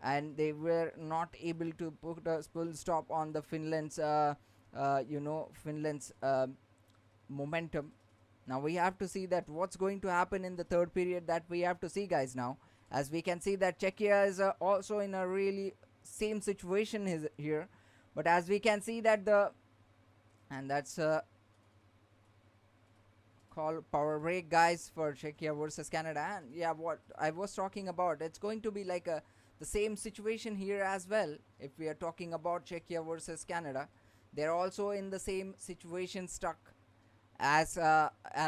and they were not able to put a full stop on the Finland's momentum. Now we have to see that what's going to happen in the third period, that we have to see, guys, now, as we can see that Czechia is also in a really same situation here, but as we can see that that's call power break, guys, for Czechia versus Canada. And yeah, what I was talking about, it's going to be like the same situation here as well. If we are talking about Czechia versus Canada, they're also in the same situation, stuck as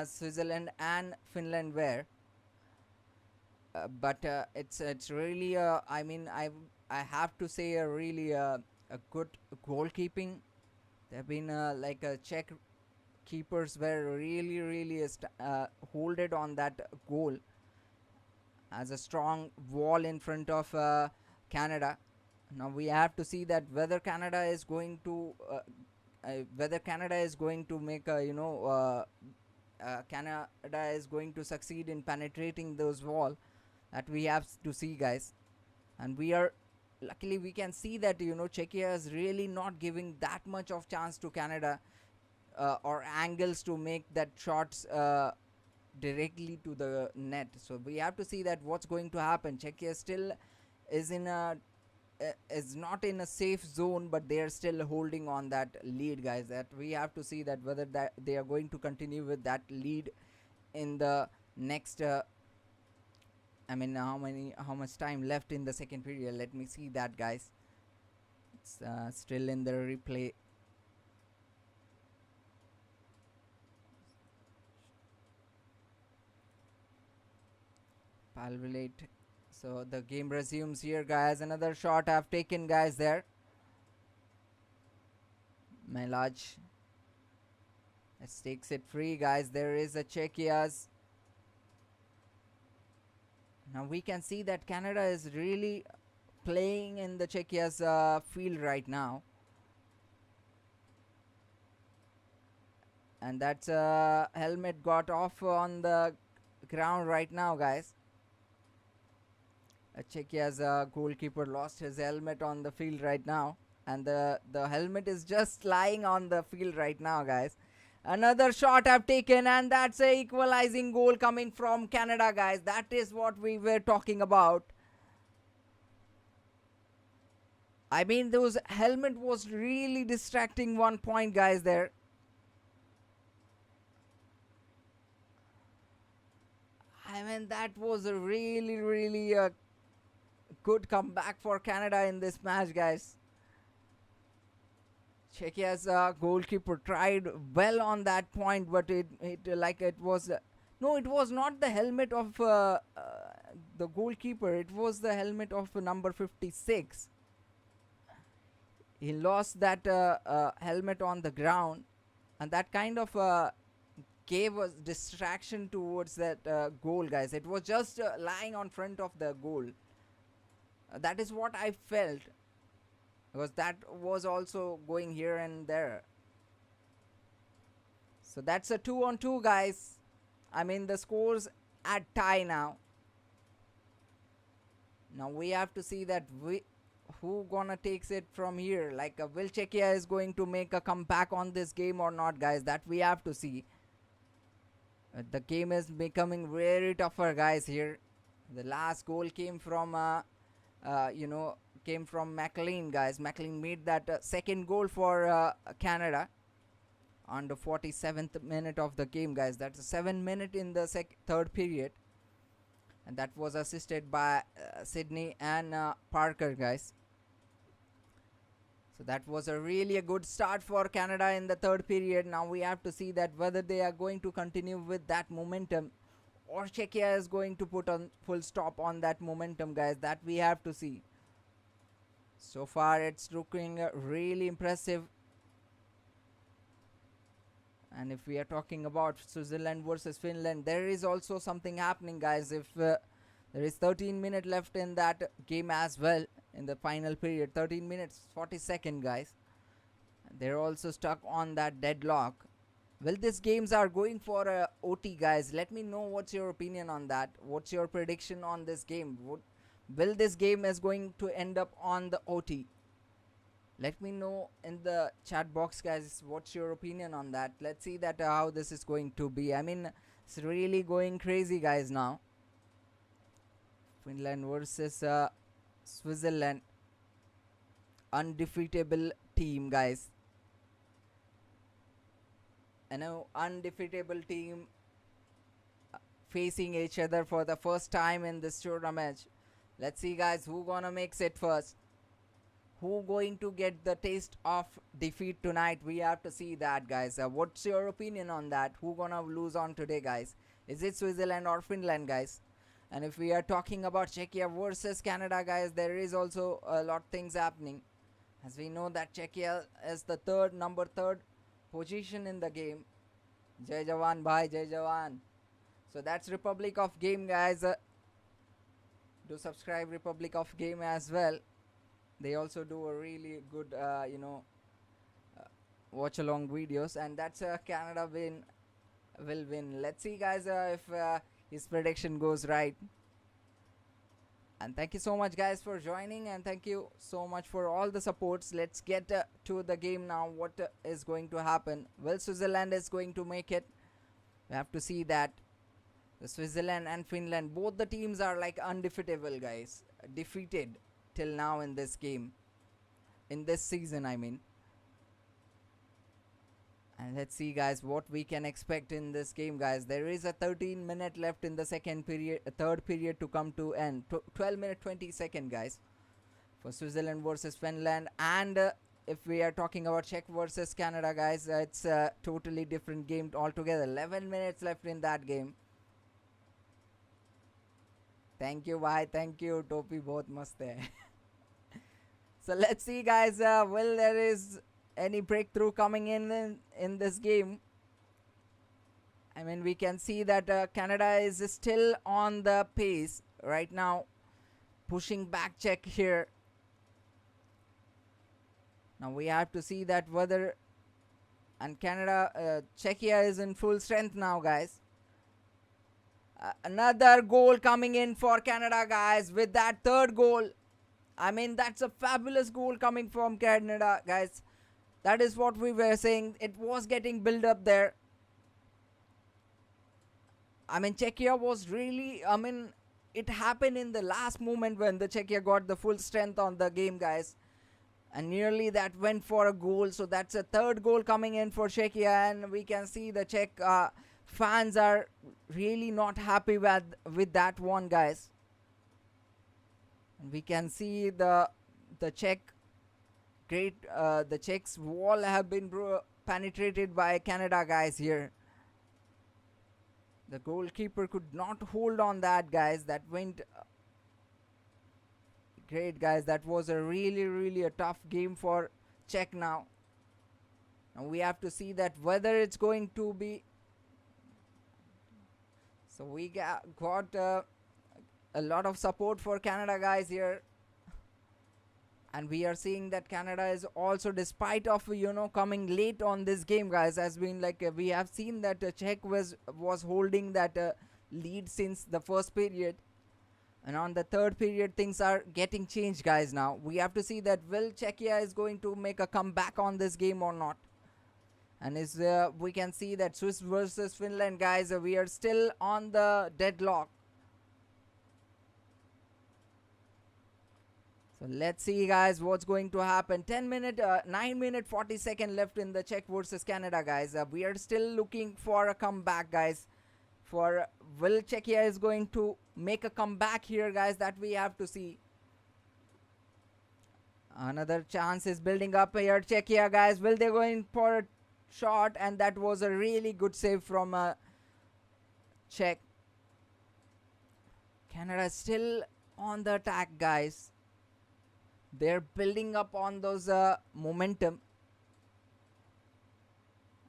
Switzerland and Finland were. But it's really I mean, I have to say a really a good goalkeeping. There have been like a Czech keepers were really holded on that goal as a strong wall in front of Canada. Now we have to see that whether Canada is going to make a Canada is going to succeed in penetrating those wall. That we have to see, guys. And luckily we can see that Czechia is really not giving that much of chance to Canada or angles to make that shots directly to the net. So we have to see that what's going to happen. Czechia still is is not in a safe zone, but they are still holding on that lead, guys. That we have to see that whether that they are going to continue with that lead in the next I mean, how much time left in the second period. Let me see that, guys. It's still in the replay. Palvilate. So the game resumes here, guys. Another shot I've taken, guys, there. Melaj. Let's takes it free, guys. There is a Czechia's. Now we can see that Canada is really playing in the Czechia's field right now. And that's helmet got off on the ground right now, guys. Czechia's goalkeeper lost his helmet on the field right now, and the helmet is just lying on the field right now, guys. Another shot I've taken, and that's a equalizing goal coming from Canada, guys. That is what we were talking about. I mean, those helmet was really distracting one point, guys, there. I mean, that was a really good comeback for Canada in this match, guys. Czechia's goalkeeper tried well on that point, but it was no, it was not the helmet of the goalkeeper. It was the helmet of number 56. He lost that helmet on the ground, and that kind of gave us distraction towards that goal, guys. It was just lying on front of the goal. That is what I felt, because that was also going here and there. So that's a 2-on-2, guys. I mean, the score's at tie now. Now we have to see that who gonna takes it from here? Like, will Czechia is going to make a comeback on this game or not, guys? That we have to see. The game is becoming very tougher, guys. Here, the last goal came from, came from McLean, guys. McLean made that second goal for Canada on the 47th minute of the game, guys. That's a 7 minute in the third period, and that was assisted by Sydney and Parker, guys. So that was a really a good start for Canada in the third period. Now we have to see that whether they are going to continue with that momentum or Czechia is going to put on full stop on that momentum, guys. That we have to see. So far it's looking really impressive. And if we are talking about Switzerland versus Finland, there is also something happening, guys. If there is 13 minutes left in that game as well, in the final period, 13 minutes 40 seconds, guys. They're also stuck on that deadlock. Well, these games are going for a OT, guys. Let me know what's your opinion on that. What's your prediction on this game? Will this game is going to end up on the OT? Let me know in the chat box, guys, what's your opinion on that. Let's see that how this is going to be. I mean, it's really going crazy, guys, now. Finland versus Switzerland. Undefeatable team, guys. Undefeatable team facing each other for the first time in this tournament. Let's see, guys, who gonna makes it first. Who going to get the taste of defeat tonight? We have to see that, guys. What's your opinion on that? Who gonna lose on today, guys? Is it Switzerland or Finland, guys? And if we are talking about Czechia versus Canada, guys, there is also a lot of things happening. As we know that Czechia is the number third position in the game. Jai Jawan, bhai, Jai Jawan. So that's Republic of Game, guys. Do subscribe Republic of Game as well. They also do a really good, watch along videos, and that's Canada will win. Let's see, guys, if his prediction goes right. And thank you so much, guys, for joining, and thank you so much for all the supports. Let's get to the game now. What is going to happen? Well, Switzerland is going to make it. We have to see that. The Switzerland and Finland, both the teams are like undefeatable, guys. Defeated till now in this game, in this season, I mean. And let's see, guys, what we can expect in this game, guys. There is a 13 minute left in the third period to come to end. 12 minutes 20 seconds, guys, for Switzerland versus Finland. And if we are talking about Czech versus Canada, guys, it's a totally different game altogether. 11 minutes left in that game. Thank you, bhai. Thank you. Topi bahut mast hai. So let's see, guys. Will there is any breakthrough coming in this game? I mean, we can see that Canada is still on the pace right now, pushing back Czech here. Now we have to see that whether, and Canada, Czechia is in full strength now, guys. Another goal coming in for Canada, guys, with that third goal. I mean, that's a fabulous goal coming from Canada, guys. That is what we were saying. It was getting built up there. I mean, Czechia was really, I mean, it happened in the last moment when the Czechia got the full strength on the game, guys. And nearly that went for a goal. So that's a third goal coming in for Czechia. And we can see the Czech fans are really not happy with that one, guys. And we can see the Czech the Czechs wall have been penetrated by Canada, guys. Here the goalkeeper could not hold on that, guys. That went great, guys. That was a really a tough game for Czech now. And we have to see that whether it's going to be. So we got a lot of support for Canada, guys, here. And we are seeing that Canada is also, despite of, coming late on this game, guys, has been like, we have seen that Czech was holding that lead since the first period. And on the third period, things are getting changed, guys. Now we have to see that will Czechia is going to make a comeback on this game or not. And is we can see that Swiss versus Finland, guys. We are still on the deadlock. So let's see, guys, what's going to happen. 9 minute 40-second left in the Czech versus Canada, guys. We are still looking for a comeback, guys. For will Czechia is going to make a comeback here, guys? That we have to see. Another chance is building up here. Czechia, guys, will they go in for a shot? And that was a really good save from Czech. Canada is still on the attack, guys. They're building up on those momentum,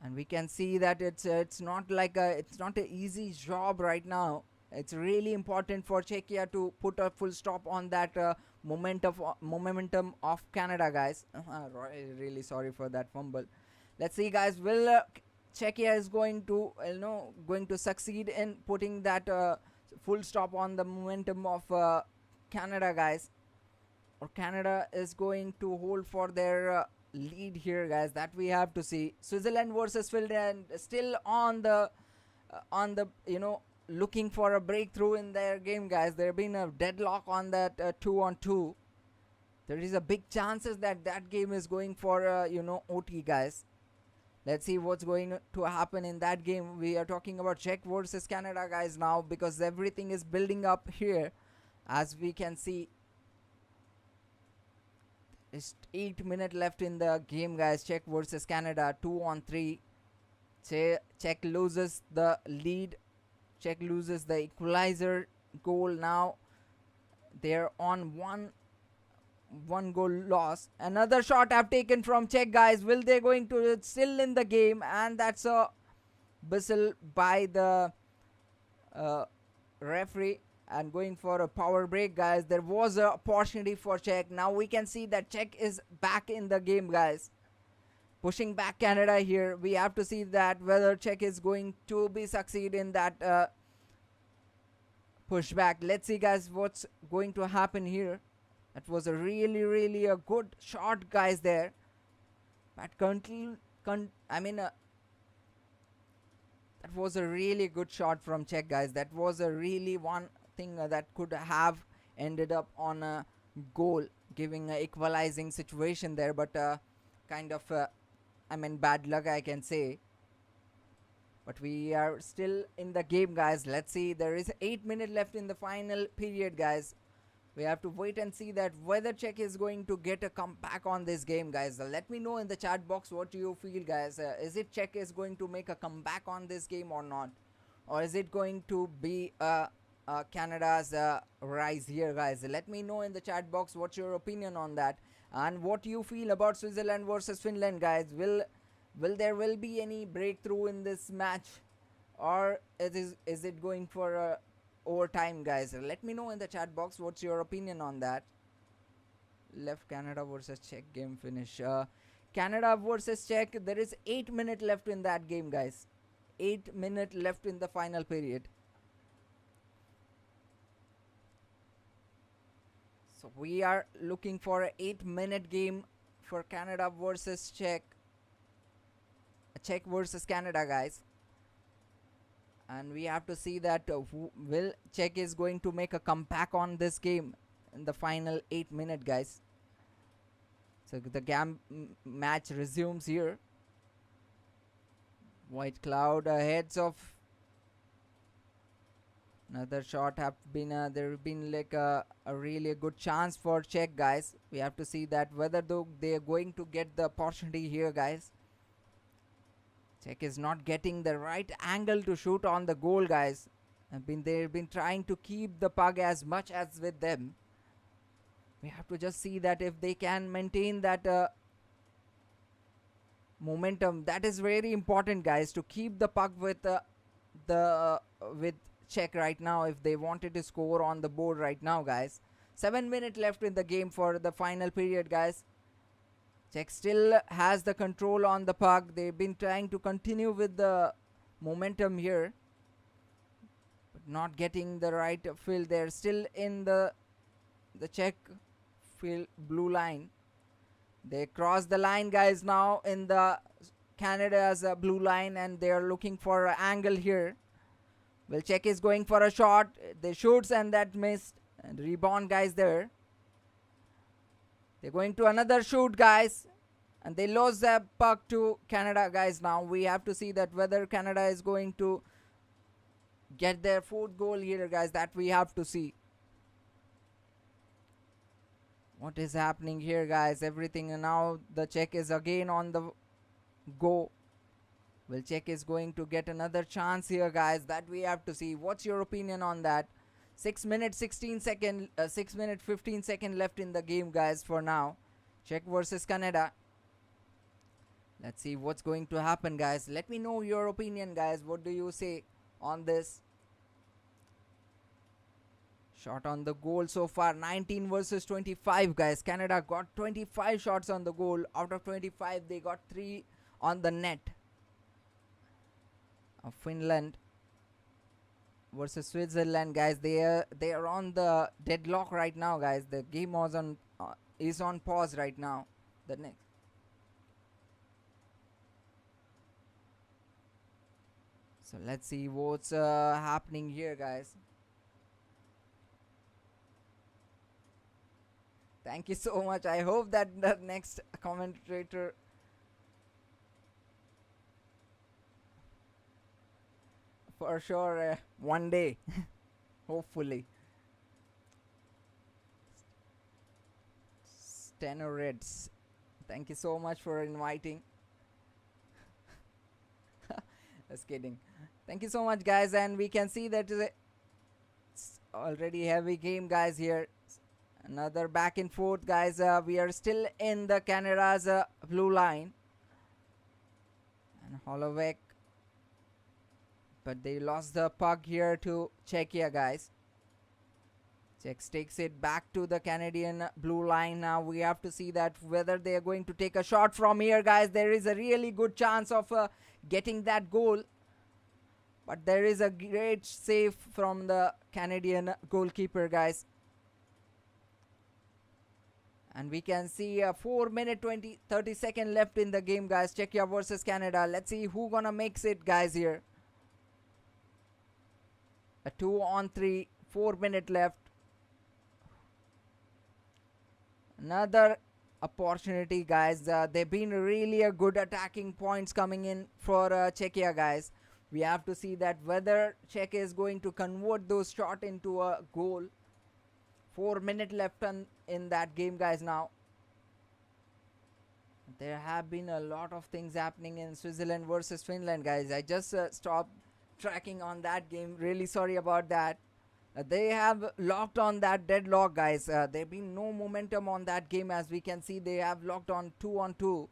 and we can see that it's not an easy job right now. It's really important for Czechia to put a full stop on that momentum of Canada, guys. Really sorry for that fumble. Let's see, guys. Will Czechia is going to succeed in putting that full stop on the momentum of Canada, guys? Or Canada is going to hold for their lead here, guys? That we have to see. Switzerland versus Finland still on the looking for a breakthrough in their game, guys. There been a deadlock on that 2-on-2. There is a big chances that game is going for OT, guys. Let's see what's going to happen in that game. We are talking about Czech versus Canada, guys, now, because everything is building up here, as we can see. It's 8 minutes left in the game, guys. Czech versus Canada, 2-on-3. Czech loses the lead. Czech loses the equalizer goal. Now they're on one goal loss. Another shot have taken from Czech, guys. Will they going to still in the game? And that's a whistle by the referee. And going for a power break, guys. There was an opportunity for Czech. Now we can see that Czech is back in the game, guys. Pushing back Canada here. We have to see that whether Czech is going to be succeed in that pushback. Let's see, guys, what's going to happen here. That was a really a good shot, guys, there. But that was a really good shot from Czech, guys. That was a really one thing that could have ended up on a goal, giving an equalizing situation there, but kind of bad luck, I can say. But we are still in the game, guys. Let's see. There is 8 minutes left in the final period, guys. We have to wait and see that whether Czech is going to get a comeback on this game, guys. Let me know in the chat box what you feel, guys. Is it Czech is going to make a comeback on this game or not? Or is it going to be Canada's rise here, guys? Let me know in the chat box what's your opinion on that, and what you feel about Switzerland versus Finland, guys. Will there be any breakthrough in this match, or is it going for overtime, guys? Let me know in the chat box what's your opinion on that. Left Canada versus Czech game finish. Canada versus Czech, there is 8 minutes left in that game, guys. 8 minutes left in the final period. So we are looking for an 8-minute game for Canada versus Czech. Czech versus Canada, guys. And we have to see that will Czech is going to make a comeback on this game in the final 8 minutes, guys. So the match resumes here. White cloud heads off. Another shot have been there have been like a really good chance for Czech, guys. We have to see that whether they are going to get the opportunity here, guys. Czech is not getting the right angle to shoot on the goal, guys. They've been trying to keep the puck as much as with them. We have to just see that if they can maintain that momentum. That is very important, guys, to keep the puck with with Czech right now if they wanted to score on the board right now, guys. 7 minutes left in the game for the final period, guys. Czech still has the control on the puck. They've been trying to continue with the momentum here. But not getting the right field. They're still in the Czech field blue line. They cross the line, guys, now in the Canada's blue line, and they are looking for an angle here. Well, Czech is going for a shot. They shoots and that missed. And rebound, guys, there. They're going to another shoot, guys. And they lost the puck to Canada, guys. Now we have to see that whether Canada is going to get their fourth goal here, guys. That we have to see. What is happening here, guys? Everything, and now the Czech is again on the go. Well, Czech is going to get another chance here, guys. That we have to see. What's your opinion on that? 6 minutes 16 second 6 minutes 15 second left in the game, guys, for now. Czech versus Canada. Let's see what's going to happen, guys. Let me know your opinion, guys. What do you say on this? Shot on the goal so far, 19 versus 25, guys. Canada got 25 shots on the goal. Out of 25, they got 3 on the net. Finland versus Switzerland, guys. They are on the deadlock right now, guys. The game was on is on pause right now. The next. So let's see what's happening here, guys. Thank you so much. I hope that the next commentator for sure one day hopefully. Steno Reds, thank you so much for inviting. Just kidding. Thank you so much, guys, and we can see that it's already heavy game, guys. Here another back and forth, guys. We are still in the Canada's blue line, and Holovec, but they lost the puck here to Czechia, guys. Czech takes it back to the Canadian blue line. Now we have to see that whether they are going to take a shot from here, guys. There is a really good chance of getting that goal, but there is a great save from the Canadian goalkeeper, guys. And we can see a 4 minute 30 second left in the game, guys. Czechia versus Canada. Let's see who gonna makes it, guys, here. A 2-on-3, 4 minute left. Another opportunity, guys. They've been really a good attacking points coming in for Czechia, guys. We have to see that whether Czech is going to convert those shots into a goal. 4 minutes left in that game, guys. Now there have been a lot of things happening in Switzerland versus Finland, guys. I just stopped tracking on that game. Really sorry about that. They have locked on that deadlock, guys. There been no momentum on that game. As we can see, they have locked on 2-on-2,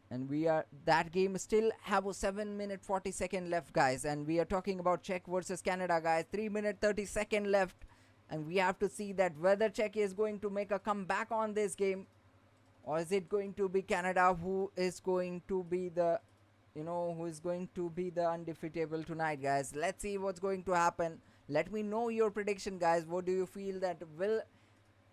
and that game still have a 7 minute 40 second left, guys. And we are talking about Czech versus Canada, guys. 3 minute 30 second left, and we have to see that whether Czech is going to make a comeback on this game, or is it going to be Canada who is going to be the who is going to be the undefeatable tonight, guys. Let's see what's going to happen. Let me know your prediction, guys. What do you feel, that will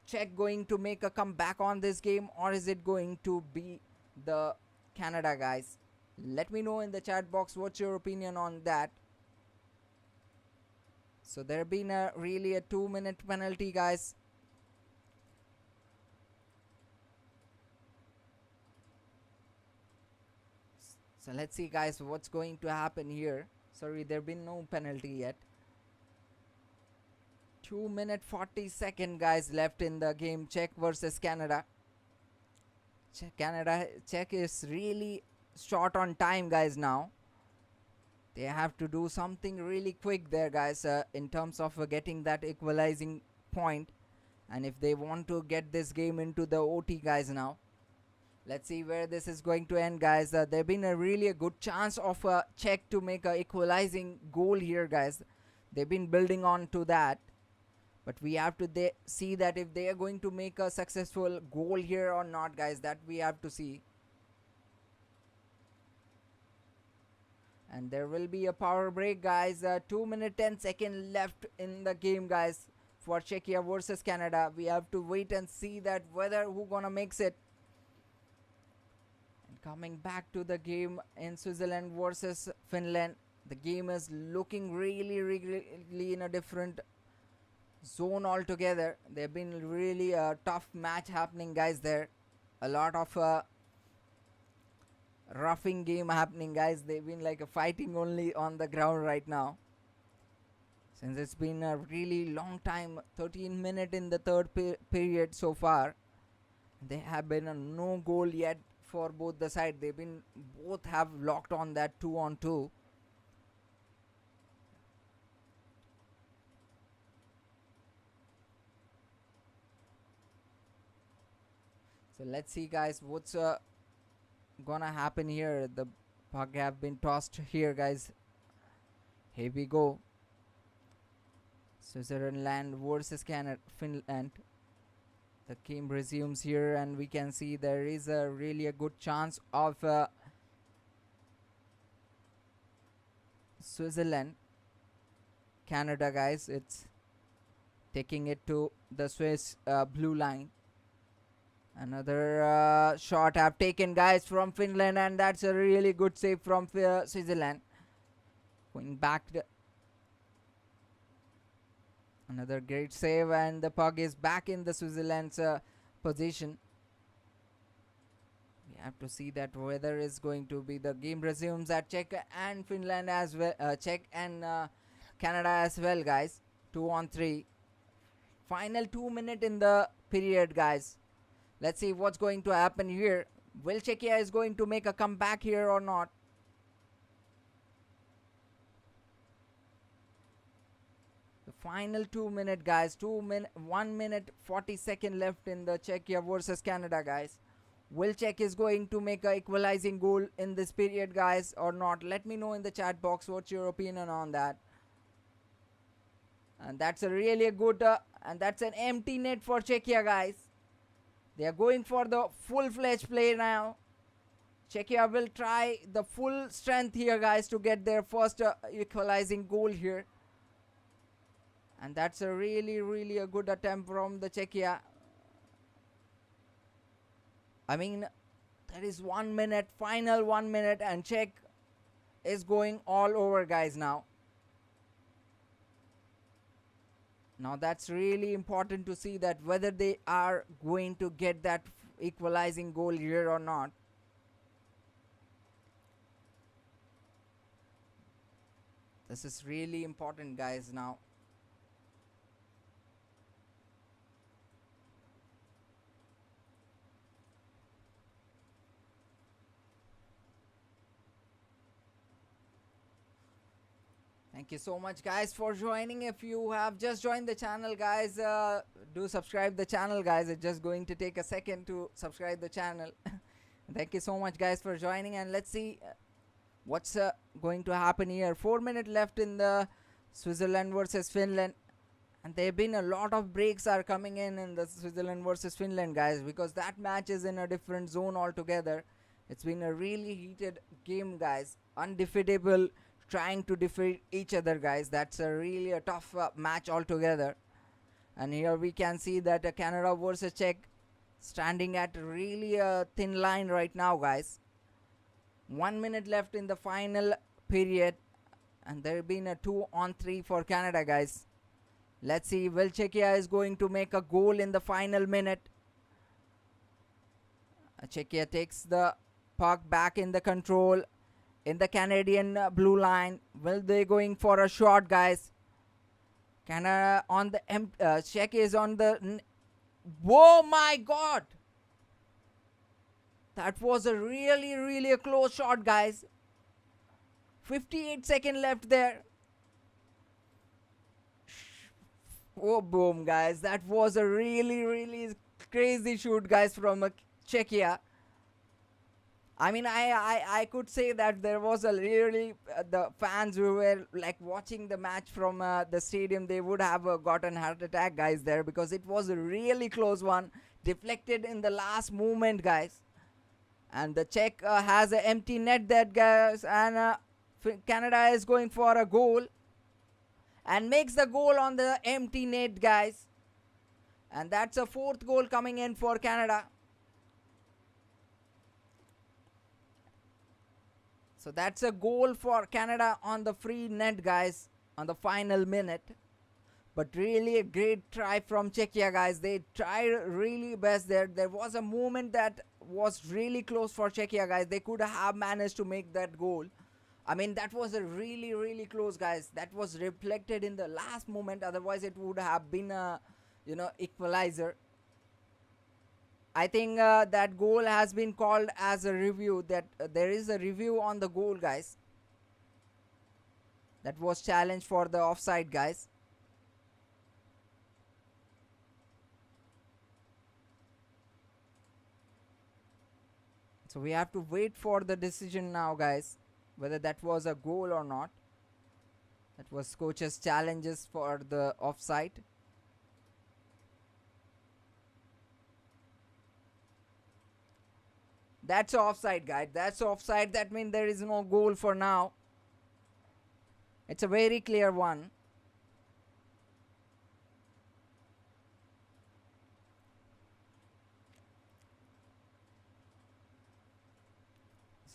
Czech going to make a comeback on this game, or is it going to be the Canada, guys? Let me know in the chat box what's your opinion on that. So there been really a 2 minute penalty, guys. So let's see, guys, what's going to happen here. Sorry, there been no penalty yet. 2 minute 40 second, guys, left in the game. Czech versus Canada. Czech is really short on time, guys. Now they have to do something really quick there, guys, in terms of getting that equalizing point, and if they want to get this game into the OT, guys. Now let's see where this is going to end, guys. There been a really good chance of Czech to make a equalizing goal here, guys. They've been building on to that, but we have to see that if they are going to make a successful goal here or not, guys. That we have to see. And there will be a power break, guys. 2 minute 10 second left in the game, guys, for Czechia versus Canada. We have to wait and see that whether who gonna makes it. And coming back to the game in Switzerland versus Finland, the game is looking really in a different zone altogether. They've been really a tough match happening, guys. There a lot of roughing game happening, guys. They've been like a fighting only on the ground right now, since it's been a really long time. 13 minutes in the third period so far. They have been a no goal yet for both the side. They've been both have locked on that 2-on-2. So let's see, guys, what's gonna happen here. The puck have been tossed here, guys. Here we go. Switzerland versus Finland. The game resumes here, and we can see there is a really a good chance of Switzerland Canada, guys. It's taking it to the Swiss blue line. Another shot have taken, guys, from Finland, and that's a really good save from Switzerland. Going back, another great save, and the puck is back in the Switzerland's position. We have to see that whether is going to be. The game resumes at Czech and Finland as well, Czech and Canada as well, guys. 2-on-3. Final 2 minutes in the period, guys. Let's see what's going to happen here. Will Czechia is going to make a comeback here or not? The final 2 minutes, guys. 1 minute 40 seconds left in the Czechia versus Canada, guys. Will Czech is going to make a equalizing goal in this period, guys, or not? Let me know in the chat box what's your opinion on that. And that's a really a good and that's an empty net for Czechia, guys. They are going for the full-fledged play now. Czechia will try the full strength here, guys, to get their first equalizing goal here. And that's a really a good attempt from the Czechia. I mean, that is 1 minute, final 1 minute, and Czech is going all over, guys, now. Now that's really important to see that whether they are going to get that equalizing goal here or not. This is really important, guys, now. Thank you so much, guys, for joining. If you have just joined the channel, guys, do subscribe the channel, guys. It's just going to take a second to subscribe the channel. Thank you so much, guys, for joining, and let's see what's going to happen here. 4 minutes left in the Switzerland versus Finland, and there have been a lot of breaks are coming in the Switzerland versus Finland, guys, because that match is in a different zone altogether. It's been a really heated game, guys. Undefeatable, trying to defeat each other, guys. That's a really a tough match altogether. And here we can see that Canada versus Czech standing at really a thin line right now, guys. 1 minute left in the final period, and there have been a 2-on-3 for Canada, guys. Let's see, will Czechia is going to make a goal in the final minute. Czechia takes the puck back in the control in the Canadian blue line. Will they going for a shot, guys? Canada on the Czech is on the whoa, my god, that was a really a close shot, guys. 58 seconds left there. Oh, boom, guys, that was a really crazy shoot, guys, from Czechia. I mean, I could say that there was a really the fans who were like watching the match from the stadium, they would have gotten heart attack, guys, there, because it was a really close one, deflected in the last moment, guys. And the Czech has an empty net there, guys, and Canada is going for a goal and makes the goal on the empty net, guys. And that's a fourth goal coming in for Canada. So that's a goal for Canada on the free net, guys, on the final minute. But really a great try from Czechia, guys. They tried really best there. There was a moment that was really close for Czechia, guys. They could have managed to make that goal. I mean, that was a really close, guys. That was reflected in the last moment. Otherwise, it would have been a, equalizer. I think that goal has been called as a review. That there is a review on the goal, guys. That was challenged for the offside, guys. So we have to wait for the decision now, guys, whether that was a goal or not. That was coach's challenges for the offside. That's offside, guys. That's offside. That means there is no goal for now. It's a very clear one.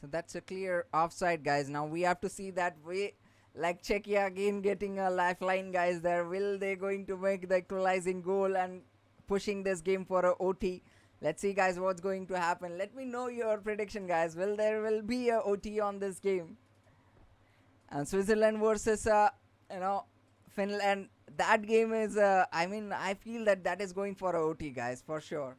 So that's a clear offside, guys. Now we have to see that way, like Czechia again getting a lifeline, guys. There, will they going to make the equalizing goal and pushing this game for a OT? Let's see, guys, what's going to happen. Let me know your prediction, guys. There will be a OT on this game? And Switzerland versus Finland. That game is I feel that is going for a OT, guys, for sure.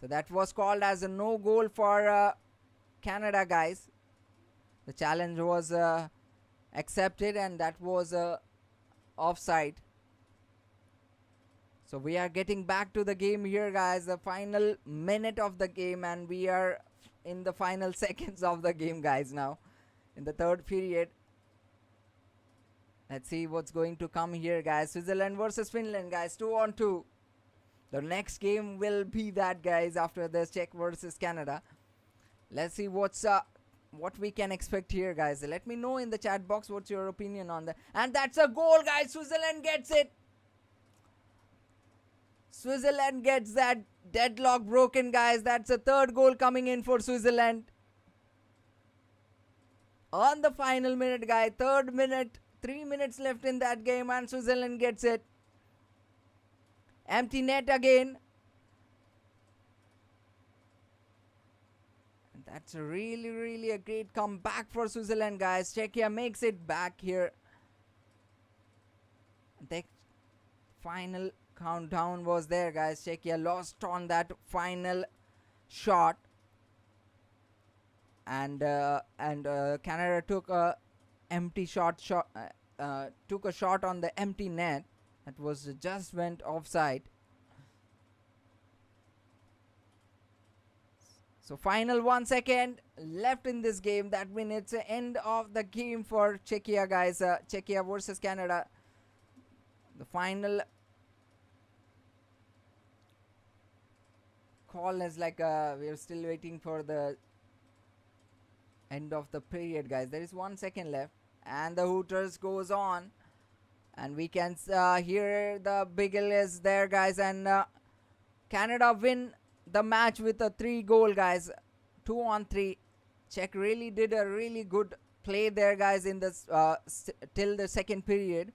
So that was called as a no goal for Canada, guys. The challenge was accepted, and that was offside. So we are getting back to the game here, guys. The final minute of the game, and we are in the final seconds of the game, guys, now in the third period. Let's see what's going to come here, guys. Switzerland versus Finland, guys, 2-on-2. The next game will be that, guys, after this Czech versus Canada. Let's see what we can expect here, guys. Let me know in the chat box what's your opinion on that. And that's a goal, guys. Switzerland gets it. Switzerland gets that deadlock broken, guys. That's a third goal coming in for Switzerland. On the final minute, guys. Third minute. 3 minutes left in that game, and Switzerland gets it. Empty net again. And that's a really a great comeback for Switzerland, guys. Czechia makes it back here. The final countdown was there, guys. Czechia lost on that final shot. And Canada took a took a shot on the empty net. That was just went offside. So final 1 second left in this game. That means it's the end of the game for Czechia, guys. Czechia versus Canada. The final call is like we're still waiting for the end of the period, guys. There is 1 second left, and the Hooters goes on. And we can hear the Biggle is there, guys, and Canada win the match with a 3-goal, guys. 2-on-3. Czech really did a really good play there, guys, in this till the second period.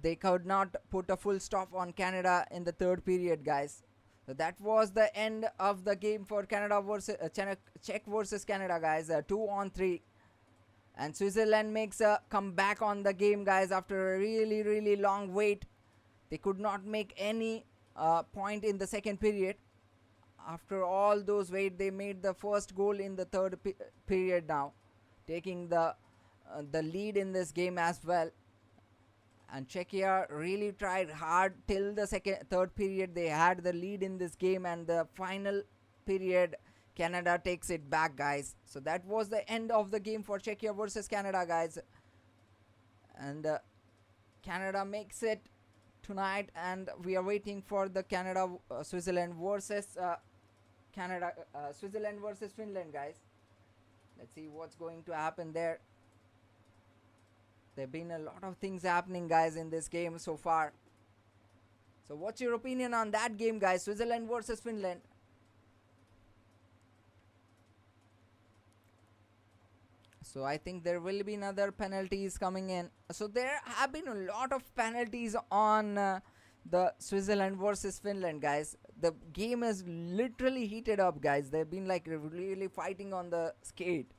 They could not put a full stop on Canada in the third period, guys. So that was the end of the game for Canada versus Czech versus Canada, guys. 2-on-3. And Switzerland makes a comeback on the game, guys, after a really long wait. They could not make any point in the second period. After all those wait, they made the first goal in the third period now, taking the lead in this game as well. And Czechia really tried hard till the third period. They had the lead in this game, and the final period, Canada takes it back, guys. So that was the end of the game for Czechia versus Canada, guys. And Canada makes it tonight, and we are waiting for the Canada Switzerland versus Switzerland versus Finland, guys. Let's see what's going to happen there. There have been a lot of things happening, guys, in this game so far. So what's your opinion on that game, guys? Switzerland versus Finland. So I think there will be another penalties coming in. So there have been a lot of penalties on the Switzerland versus Finland, guys. The game is literally heated up, guys. They've been like really fighting on the skate.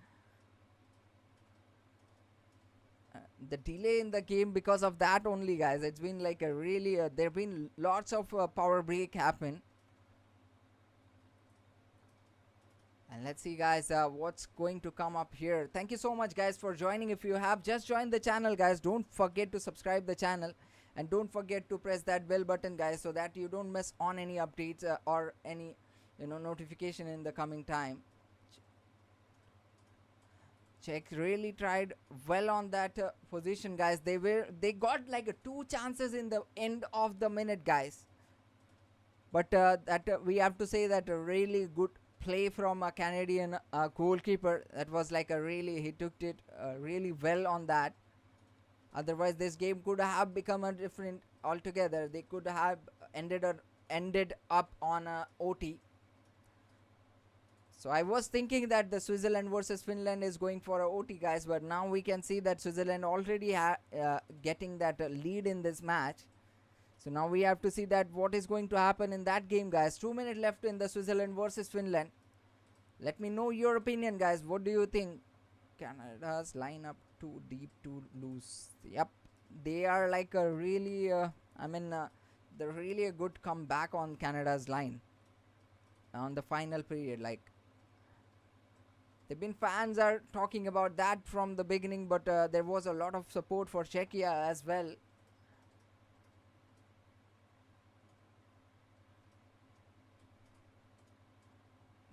The delay in the game because of that only, guys. It's been like a really there have been lots of power break happen. And let's see, guys, what's going to come up here. Thank you so much, guys, for joining. If you have just joined the channel, guys, don't forget to subscribe the channel, and don't forget to press that bell button, guys, so that you don't miss on any updates or any notification in the coming time. Czech really tried well on that position, guys. They got like 2 chances in the end of the minute, guys. But we have to say that a really good play from a Canadian goalkeeper. That was like he took it really well on that. Otherwise this game could have become a different altogether. They could have ended up on a OT. So I was thinking that the Switzerland versus Finland is going for a OT, guys, but now we can see that Switzerland already getting that lead in this match. So now we have to see that what is going to happen in that game, guys. 2 minutes left in the Switzerland versus Finland. Let me know your opinion, guys. What do you think? Canada's lineup too deep, too loose. Yep, they are like a really they're really a good comeback on Canada's line on the final period. Like, fans are talking about that from the beginning, but there was a lot of support for Czechia as well.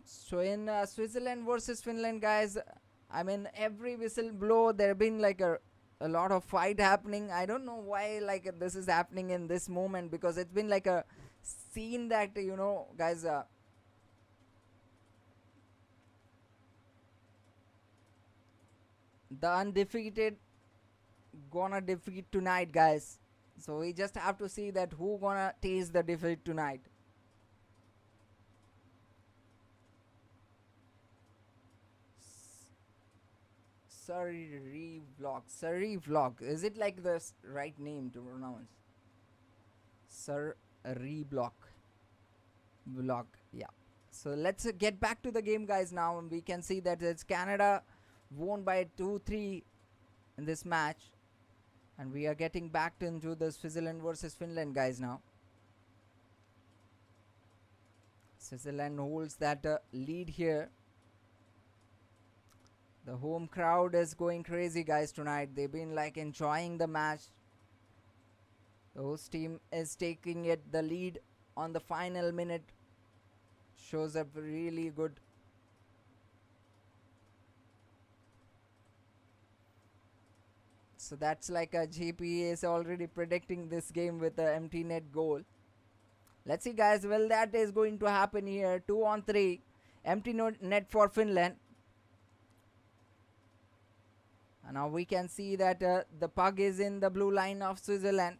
So in Switzerland versus Finland, guys, every whistle blow, there have been like a lot of fight happening. I don't know why like this is happening in this moment, because it's been like a scene that guys, the undefeated gonna defeat tonight, guys. So we just have to see that who gonna taste the defeat tonight. Surrey vlog. Is it like the right name to pronounce? Surrey vlog. Yeah. So let's get back to the game, guys. Now we can see that it's Canada won by 2-3 in this match, and we are getting back into the Switzerland versus Finland, guys. Now Switzerland holds that lead here. The home crowd is going crazy, guys, tonight. They've been like enjoying the match. The host team is taking the lead on the final minute. Shows up really good. So that's like a GP is already predicting this game with an empty net goal. Let's see, guys. Well, that is going to happen here. 2-on-3. Empty net for Finland. And now we can see that the puck is in the blue line of Switzerland.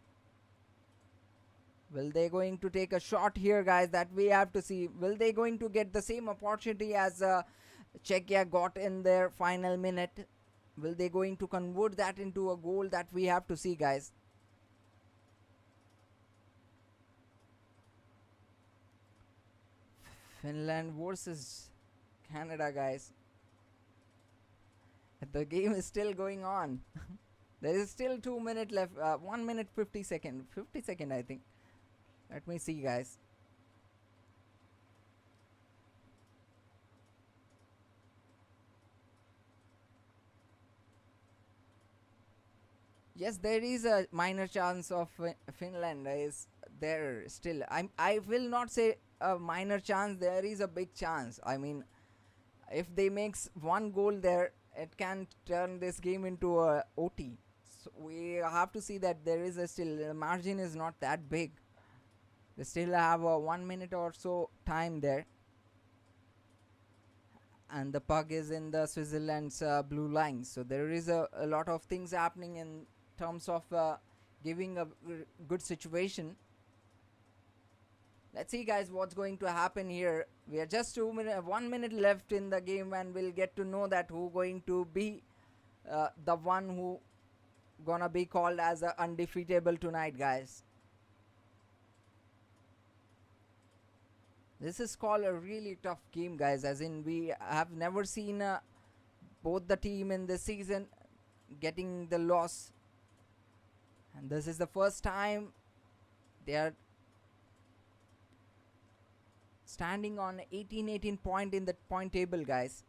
Will they going to take a shot here, guys? That we have to see. Will they going to get the same opportunity as Czechia got in their final minute? Will they going to convert that into a goal? That we have to see, guys. Finland versus Canada, guys. The game is still going on. There is still 2 minutes left. 1 minute 50 seconds. 50 seconds, I think. Let me see, guys. Yes, there is a minor chance of Finland is there still. I will not say a minor chance. There is a big chance. I mean, if they makes one goal there, it can turn this game into a OT. So we have to see that there is a still the margin is not that big. They still have a 1 minute or so time there, and the puck is in the Switzerland's blue line. So there is a lot of things happening in terms of giving a good situation. Let's see, guys, what's going to happen here. We are just 1 minute left in the game, and we'll get to know that who going to be the one who gonna be called as undefeatable tonight, guys. This is called a really tough game, guys, as in we have never seen both the team in this season getting the loss, and this is the first time they are standing on 18 point in the point table, guys.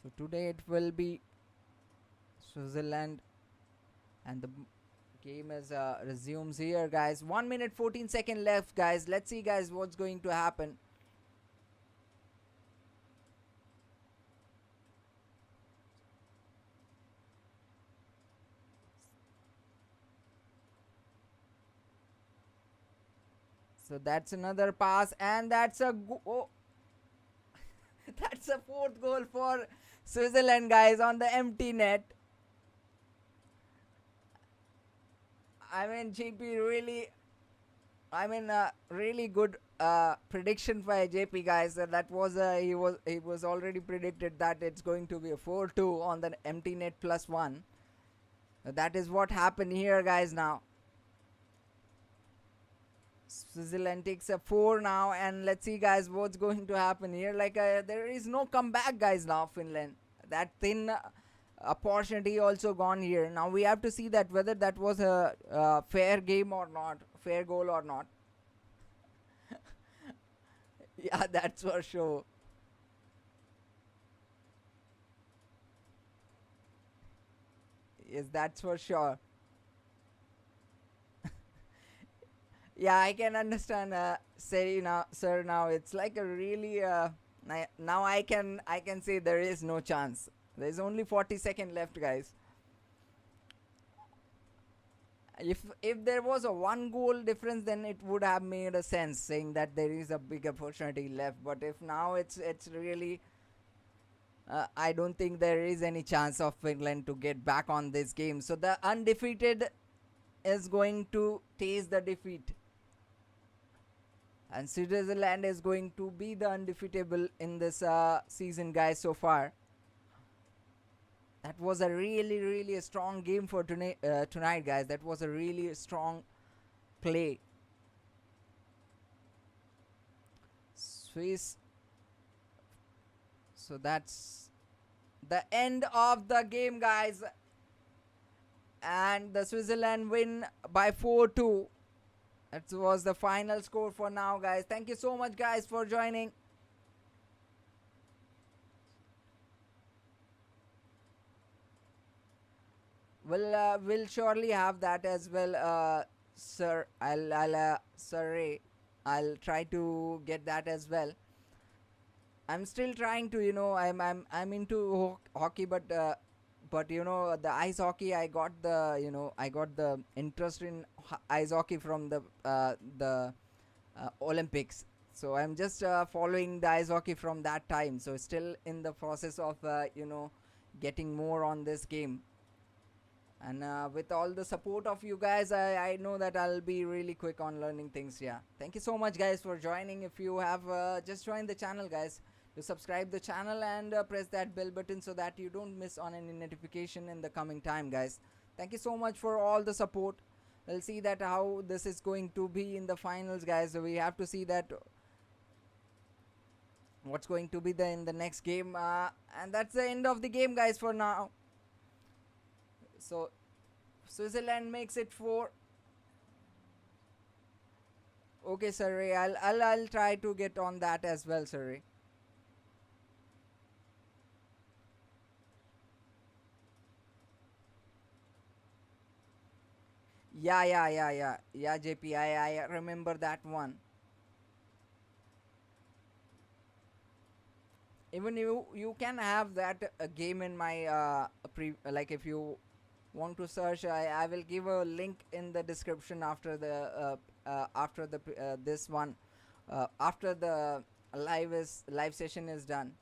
So today it will be Switzerland, and the game is resumes here, guys. 1 minute 14 seconds left, guys. Let's see, guys, what's going to happen. So that's another pass, and that's a that's a fourth goal for Switzerland, guys, on the empty net. I mean, JP really, really good prediction by JP, guys. That was he was already predicted that it's going to be a 4-2 on the empty net +1. That is what happened here, guys. Now Switzerland takes a 4 now, and let's see, guys, what's going to happen here. Like there is no comeback, guys. Now Finland, that thin opportunity also gone here. Now we have to see that whether that was a fair game or not, fair goal or not. Yeah, that's for sure. Yes, that's for sure. Yeah, I can understand, sir. Now it's like a really now I can say there is no chance. There's only 40 seconds left, guys. If there was a 1 goal difference, then it would have made a sense saying that there is a big opportunity left. But if now it's really I don't think there is any chance of Finland to get back on this game. So the undefeated is going to taste the defeat, and Switzerland is going to be the undefeatable in this season, guys. So far, that was a really a strong game for tonight, guys. That was a really strong play. Swiss. So that's the end of the game, guys, and the Switzerland win by 4-2. That was the final score for now, guys. Thank you so much, guys, for joining. We'll surely have that as well, sir. Sir Ray, I'll try to get that as well. I'm still trying to, I'm into hockey, but the ice hockey, I got the interest in ice hockey from the Olympics. So I'm just following the ice hockey from that time. So still in the process of getting more on this game. And with all the support of you guys, I know that I'll be really quick on learning things. Yeah, thank you so much, guys, for joining. If you have just joined the channel, guys, to subscribe the channel and press that bell button so that you don't miss on any notification in the coming time, guys. Thank you so much for all the support. We'll see that how this is going to be in the finals, guys. So we have to see that what's going to be in the next game, and that's the end of the game, guys, for now. So Switzerland makes it 4. Okay, sir. I'll try to get on that as well, sir. Yeah, JP. I remember that one. Even you can have that game in my like if you want to search, I will give a link in the description after the this one, after the live session is done.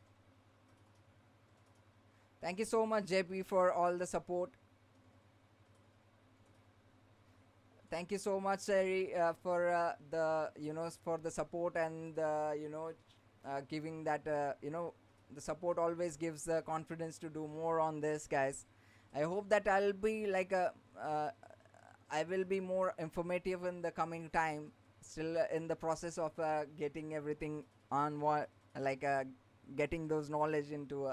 Thank you so much, JP, for all the support. Thank you so much, Sari, for the for the support and giving that the support always gives the confidence to do more on this, guys. I hope that I'll be like a I will be more informative in the coming time. Still in the process of getting everything on what like getting those knowledge into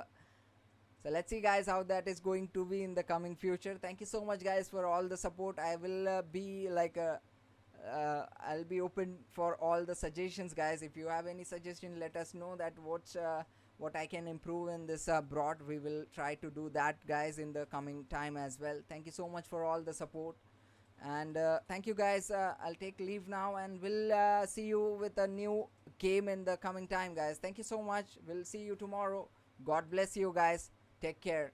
so let's see, guys, how that is going to be in the coming future. Thank you so much, guys, for all the support. I will be like I'll be open for all the suggestions, guys. If you have any suggestion, let us know that what I can improve in this broad. We will try to do that, guys, in the coming time as well. Thank you so much for all the support, and thank you, guys. I'll take leave now, and we'll see you with a new game in the coming time, guys. Thank you so much. We'll see you tomorrow. God bless you, guys. Take care.